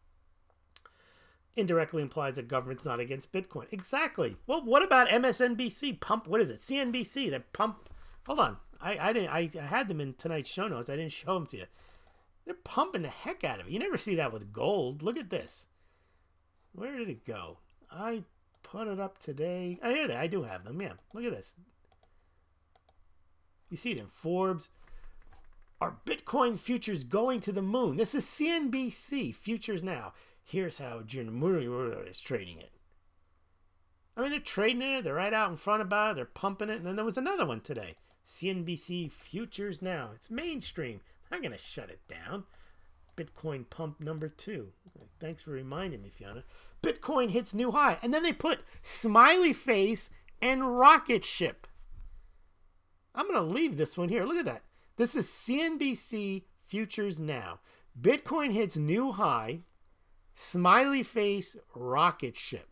indirectly implies that government's not against Bitcoin. Exactly. Well, what about MSNBC pump? What is it? CNBC that pump. Hold on. I had them in tonight's show notes. I didn't show them to you. They're pumping the heck out of it. You never see that with gold. Look at this. Where did it go? I put it up today. Oh, here they. I do have them. Yeah. Look at this. You see it in Forbes. Are Bitcoin futures going to the moon? This is CNBC Futures Now. Here's how Mueller is trading it. I mean, they're trading it. They're right out in front about it. They're pumping it. And then there was another one today. CNBC Futures Now. It's mainstream. I'm not going to shut it down. Bitcoin pump number 2. Thanks for reminding me, Fiona. Bitcoin hits new high. And then they put smiley face and rocket ship. I'm going to leave this one here. Look at that. This is CNBC Futures Now. Bitcoin hits new high. Smiley face, rocket ship.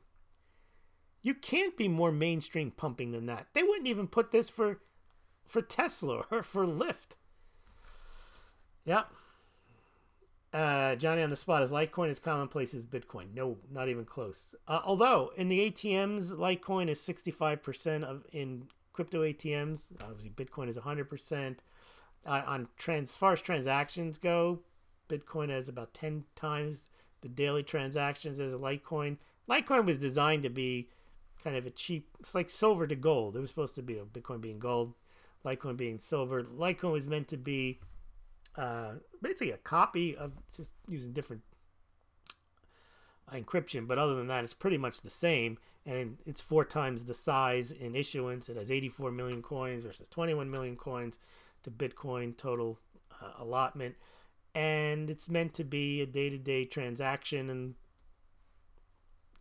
You can't be more mainstream pumping than that. They wouldn't even put this for Tesla or for Lyft. Yep. Johnny on the spot is Litecoin as commonplace as Bitcoin. No, not even close. Although in the ATMs, Litecoin is 65% of in crypto ATMs. Obviously, Bitcoin is 100%. As far as transactions go, Bitcoin has about 10 times the daily transactions as a Litecoin. Litecoin was designed to be kind of a cheap. It's like silver to gold. It was supposed to be Bitcoin being gold, Litecoin being silver. Litecoin was meant to be basically a copy of just using different encryption, but other than that, it's pretty much the same. And it's 4 times the size in issuance. It has 84 million coins versus 21 million coins to Bitcoin total allotment. And it's meant to be a day-to-day transaction,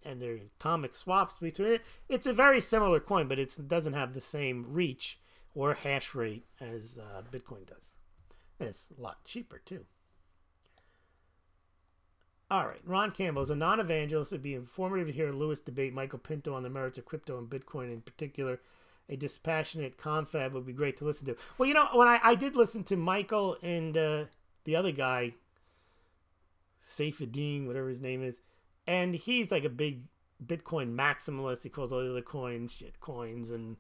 and there are atomic swaps between it. It's a very similar coin, but it doesn't have the same reach or hash rate as Bitcoin does. And it's a lot cheaper, too. All right, Ron Campbell, as a non-evangelist, it would be informative to hear Lewis debate Michael Pinto on the merits of crypto and Bitcoin in particular. A dispassionate confab would be great to listen to. Well, you know, when I did listen to Michael and the other guy, Saifedean, whatever his name is, and he's like a big Bitcoin maximalist. He calls all the other coins shit coins. And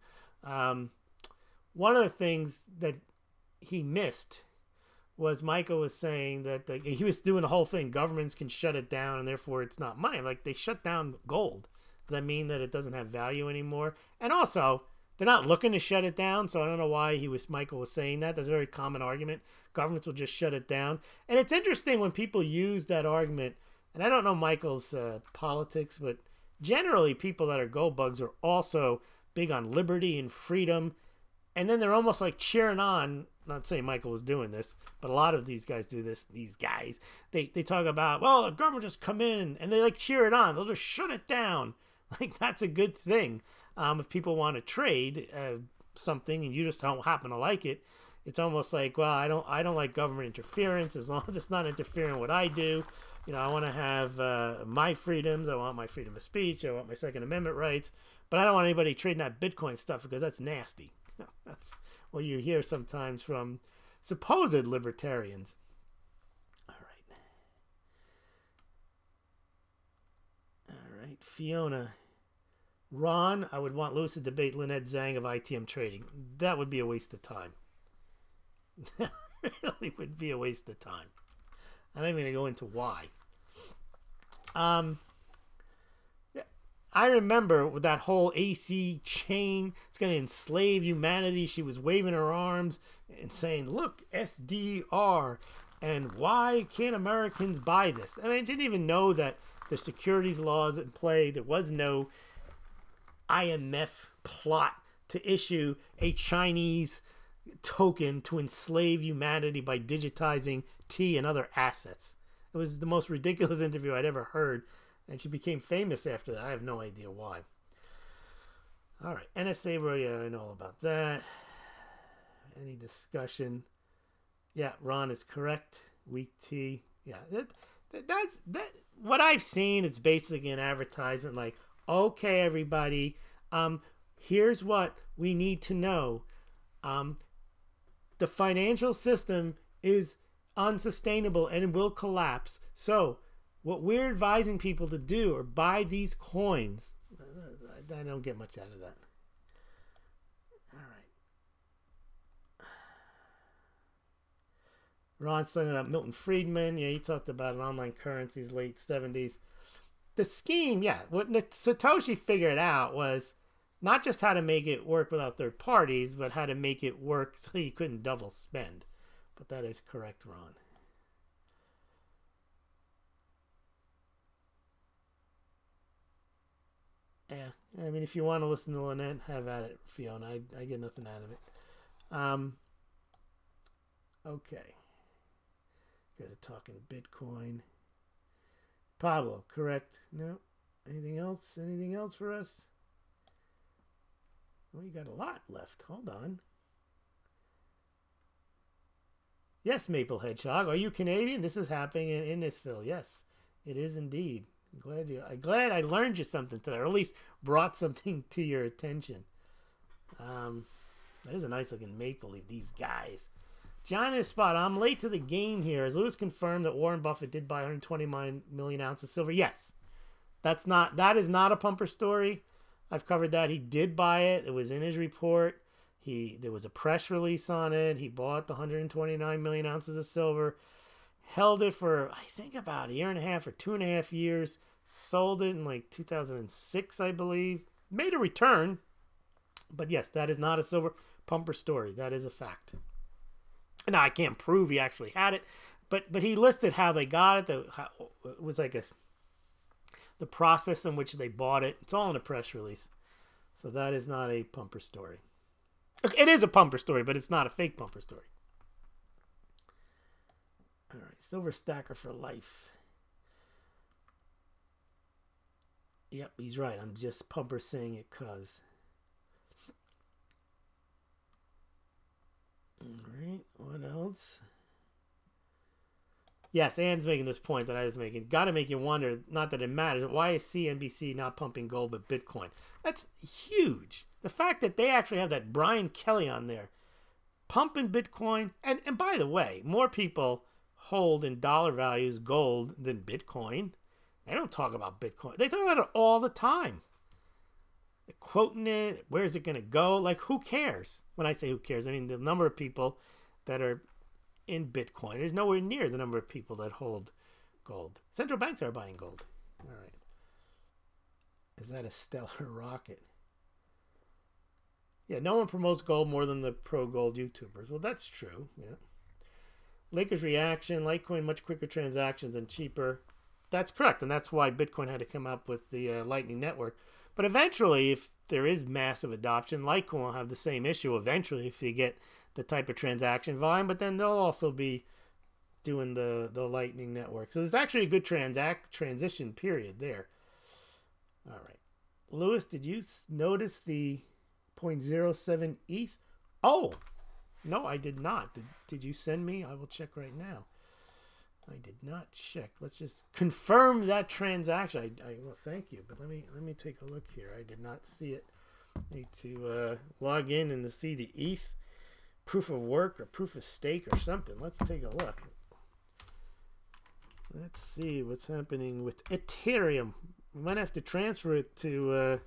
one of the things that he missed was Michael was saying that he was doing the whole thing. Governments can shut it down, and therefore it's not money. Like, they shut down gold. Does that mean that it doesn't have value anymore? And also, they're not looking to shut it down, so I don't know why Michael was saying that. That's a very common argument. Governments will just shut it down. And it's interesting when people use that argument, and I don't know Michael's politics, but generally people that are gold bugs are also big on liberty and freedom. And then they're almost like cheering on, not saying Michael was doing this, but a lot of these guys do this, these guys. They talk about, well, the government just come in, and they like cheer it on. They'll just shut it down. Like, that's a good thing. If people want to trade something and you just don't happen to like it, it's almost like, well, I don't like government interference as long as it's not interfering with what I do. You know, I want to have my freedoms. I want my freedom of speech. I want my Second Amendment rights. But I don't want anybody trading that Bitcoin stuff because that's nasty. That's what you hear sometimes from supposed libertarians. All right, Fiona. Ron, I would want Lewis to debate Lynette Zhang of ITM trading. That would be a waste of time. That really would be a waste of time. I'm not even going to go into why. Yeah, I remember with that whole AC chain, it's going to enslave humanity. She was waving her arms and saying, look, SDR, and why can't Americans buy this? I mean, I didn't even know that the securities laws in play. There was no IMF plot to issue a Chinese token to enslave humanity by digitizing tea and other assets. It was the most ridiculous interview I'd ever heard, and she became famous after that. I have no idea why. All right, NSA, well, yeah, I know all about that. Any discussion? Yeah, Ron is correct. Weak tea. Yeah, that's what I've seen. It's basically an advertisement like, okay, everybody, here's what we need to know. The financial system is unsustainable and it will collapse. So what we're advising people to do are buy these coins. I don't get much out of that. All right. Ron's talking about Milton Friedman. Yeah, he talked about an online currencies, late 70s. The scheme, yeah, what Satoshi figured out was not just how to make it work without third parties, but how to make it work so you couldn't double spend. But that is correct, Ron. Yeah, I mean, if you want to listen to Lynette, have at it, Fiona. I get nothing out of it. Okay. You guys are talking Bitcoin. Pablo, correct? No. Anything else? Anything else for us? Well, you got a lot left. Hold on. Yes, Maple Hedgehog. Are you Canadian? This is happening in Innisfil. Yes, it is indeed. I'm glad I learned you something today, or at least brought something to your attention. That is a nice looking maple leaf. These guys. John is spot. I'm late to the game here. Has Lewis confirmed that Warren Buffett did buy 129 million ounces of silver? Yes. That is not a pumper story. I've covered that. He did buy it. It was in his report. There was a press release on it. He bought the 129 million ounces of silver, held it for, I think, about a year and a half or 2.5 years, sold it in like 2006, I believe. made a return. But yes, that is not a silver pumper story. That is a fact. Now, I can't prove he actually had it, but he listed how they got it. It was like the process in which they bought it. It's all in a press release. So that is not a pumper story. It is a pumper story, but it's not a fake pumper story. All right, silver stacker for life. Yep, he's right. I'm just pumper saying it cuz. Alright, what else? Yes, Ann's making this point that I was making. Gotta make you wonder, not that it matters, why is CNBC not pumping gold but Bitcoin? That's huge. The fact that they actually have that Brian Kelly on there pumping Bitcoin, and by the way, more people hold in dollar values gold than Bitcoin. They don't talk about Bitcoin. They talk about it all the time. They're quoting it. Where's it going to go? Like, who cares? When I say who cares, I mean the number of people that are in Bitcoin is nowhere near the number of people that hold gold. Central banks are buying gold. All right. Is that a stellar rocket? Yeah, no one promotes gold more than the pro-gold YouTubers. Well, that's true. Yeah. Lakers reaction, Litecoin, much quicker transactions and cheaper. That's correct, and that's why Bitcoin had to come up with the Lightning Network. But eventually, if there is massive adoption, Litecoin will have the same issue eventually if they get the type of transaction volume, but then they'll also be doing the Lightning Network. So there's actually a good transition period there. All right. Lewis, did you notice the 0.07 ETH? Oh, no, I did not. Did you send me? I will check right now. I did not check. Let's just confirm that transaction. Well, thank you, but let me take a look here. I did not see it. I need to log in and to see the ETH proof of work or proof of stake or something. Let's take a look. Let's see what's happening with Ethereum. We might have to transfer it to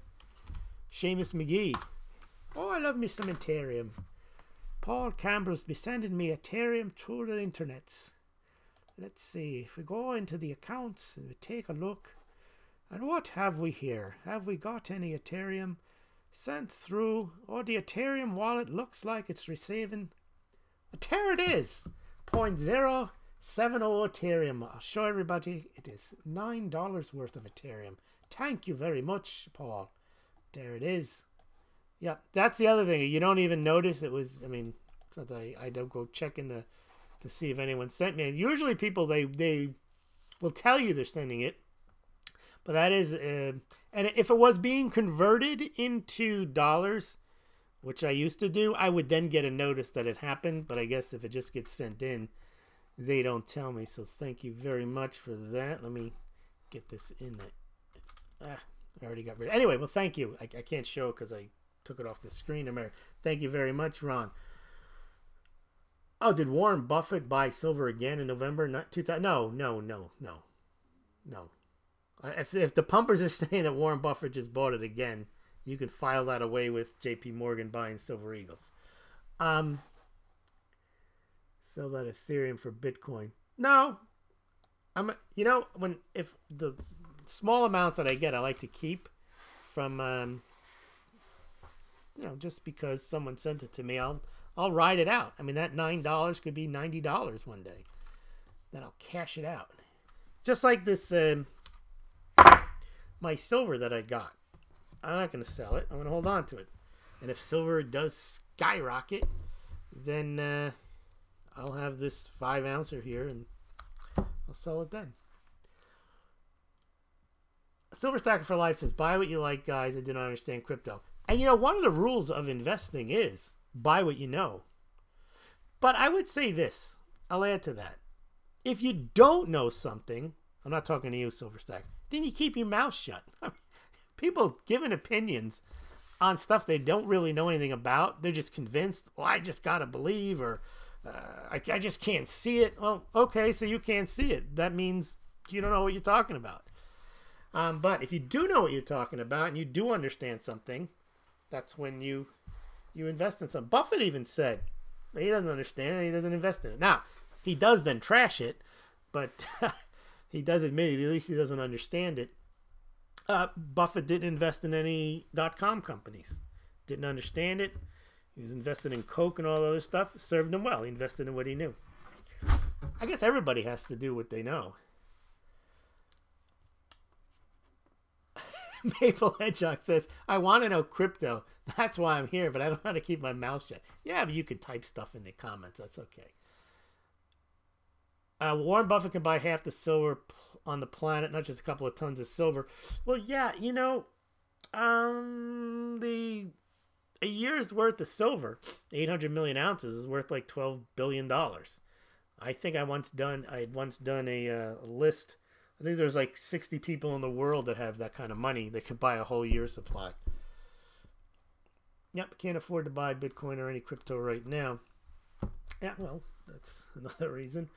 Seamus McGee. Oh, I love me some Ethereum. Paul Campbell's be sending me Ethereum through the internet. Let's see, if we go into the accounts and we take a look, and what have we here? Have we got any Ethereum sent through? Oh, the Ethereum wallet looks like it's receiving. There it is, 0.070 Ethereum. I'll show everybody. It is $9 worth of Ethereum. Thank you very much, Paul. There it is. Yeah, that's the other thing. You don't even notice it was. I mean, it's not that I don't go checking to see if anyone sent me. Usually people, they will tell you they're sending it. But that is, and if it was being converted into dollars, which I used to do, I would then get a notice that it happened. But I guess if it just gets sent in, they don't tell me. So thank you very much for that. Let me get this in there. I already got rid of it. Anyway, well, thank you. I can't show it because I took it off the screen. Thank you very much, Ron. Oh, did Warren Buffett buy silver again in November? Not 2000. No. If the pumpers are saying that Warren Buffett just bought it again, you can file that away with J.P. Morgan buying silver eagles. Sell that Ethereum for Bitcoin. No, if the small amounts that I get, I like to keep from just because someone sent it to me, I'll ride it out. I mean, that $9 could be $90 one day. Then I'll cash it out. Just like this, my silver that I got. I'm not going to sell it. I'm going to hold on to it. And if silver does skyrocket, then I'll have this 5 ouncer here and I'll sell it then. Silver Stacker for Life says, buy what you like, guys. I do not understand crypto. And one of the rules of investing is buy what you know. But I would say this. I'll add to that. If you don't know something, I'm not talking to you, Silver Stack, then you keep your mouth shut. People giving opinions on stuff they don't really know anything about. They're just convinced, well, I just got to believe, or I just can't see it. Well, okay, so you can't see it. That means you don't know what you're talking about. But if you do know what you're talking about and you do understand something, that's when you invest in something. Buffett even said he doesn't understand it, he doesn't invest in it. Now, he does then trash it, but he does admit it. At least he doesn't understand it. Buffett didn't invest in any .com companies. Didn't understand it. He was invested in Coke and all other stuff. Served him well. He invested in what he knew. I guess everybody has to do what they know. Maple Hedgehog says, I want to know crypto. That's why I'm here, but I don't know how to keep my mouth shut. Yeah, but you can type stuff in the comments. That's okay. Warren Buffett can buy half the silver on the planet, not just a couple of tons of silver. Well, yeah, you know, a year's worth of silver, 800 million ounces, is worth like $12 billion. I think I had once done a list. I think there's like 60 people in the world that have that kind of money that could buy a whole year's supply. Yep, can't afford to buy Bitcoin or any crypto right now. Yeah, well, that's another reason.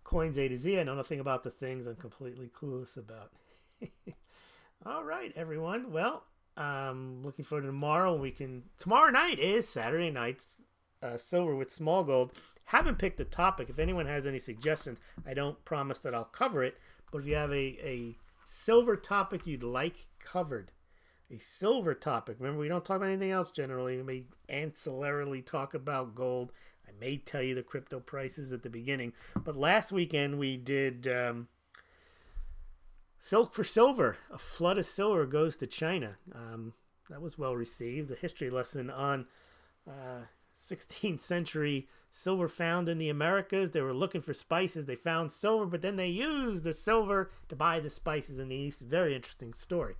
Coins A to Z, I know nothing about the things I'm completely clueless about. All right, everyone. Well, looking forward to tomorrow. Tomorrow night is Saturday night's Silver with Smaulgld. Haven't picked a topic. If anyone has any suggestions, I don't promise that I'll cover it. But if you have a silver topic you'd like covered, a silver topic. Remember, we don't talk about anything else generally. We may ancillarily talk about gold. I may tell you the crypto prices at the beginning. But last weekend we did Silk for Silver. A flood of silver goes to China. That was well received. A history lesson on 16th century silver found in the Americas. They were looking for spices. They found silver, but then they used the silver to buy the spices in the East. Very interesting story.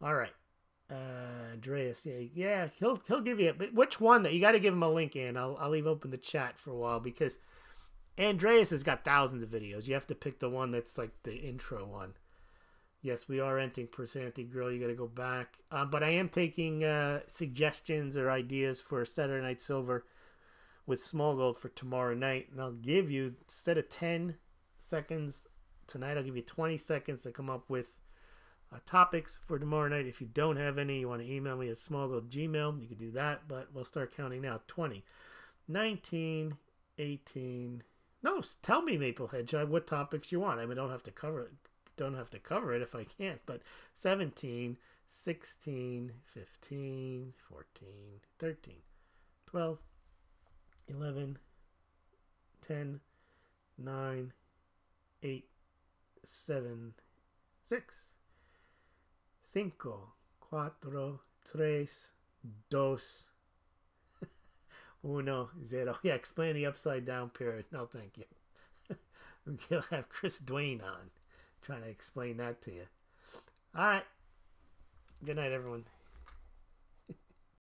All right. Andreas, yeah, he'll give you but which one that you got to give him a link in. I'll leave open the chat for a while because Andreas has got thousands of videos. You have to pick the one that's like the intro one. Yes, we are entering Personality Girl. You got to go back. But I am taking suggestions or ideas for Saturday Night Silver with Smaulgld for tomorrow night. And I'll give you, instead of 10 seconds tonight, I'll give you 20 seconds to come up with topics for tomorrow night. If you don't have any, you want to email me at Smaulgld@gmail.com, you can do that. But we'll start counting now. 20, 19, 18. No, tell me, Maple Hedgehog, what topics you want. I mean, don't have to cover it if I can't, but 17, 16, 15, 14, 13, 12, 11, 10, 9, 8, 7, 6, 5, 4, 3, 2, 1, 0. Yeah, explain the upside down period. No, thank you. We'll have Chris Dwayne on trying to explain that to you. All right. Good night, everyone.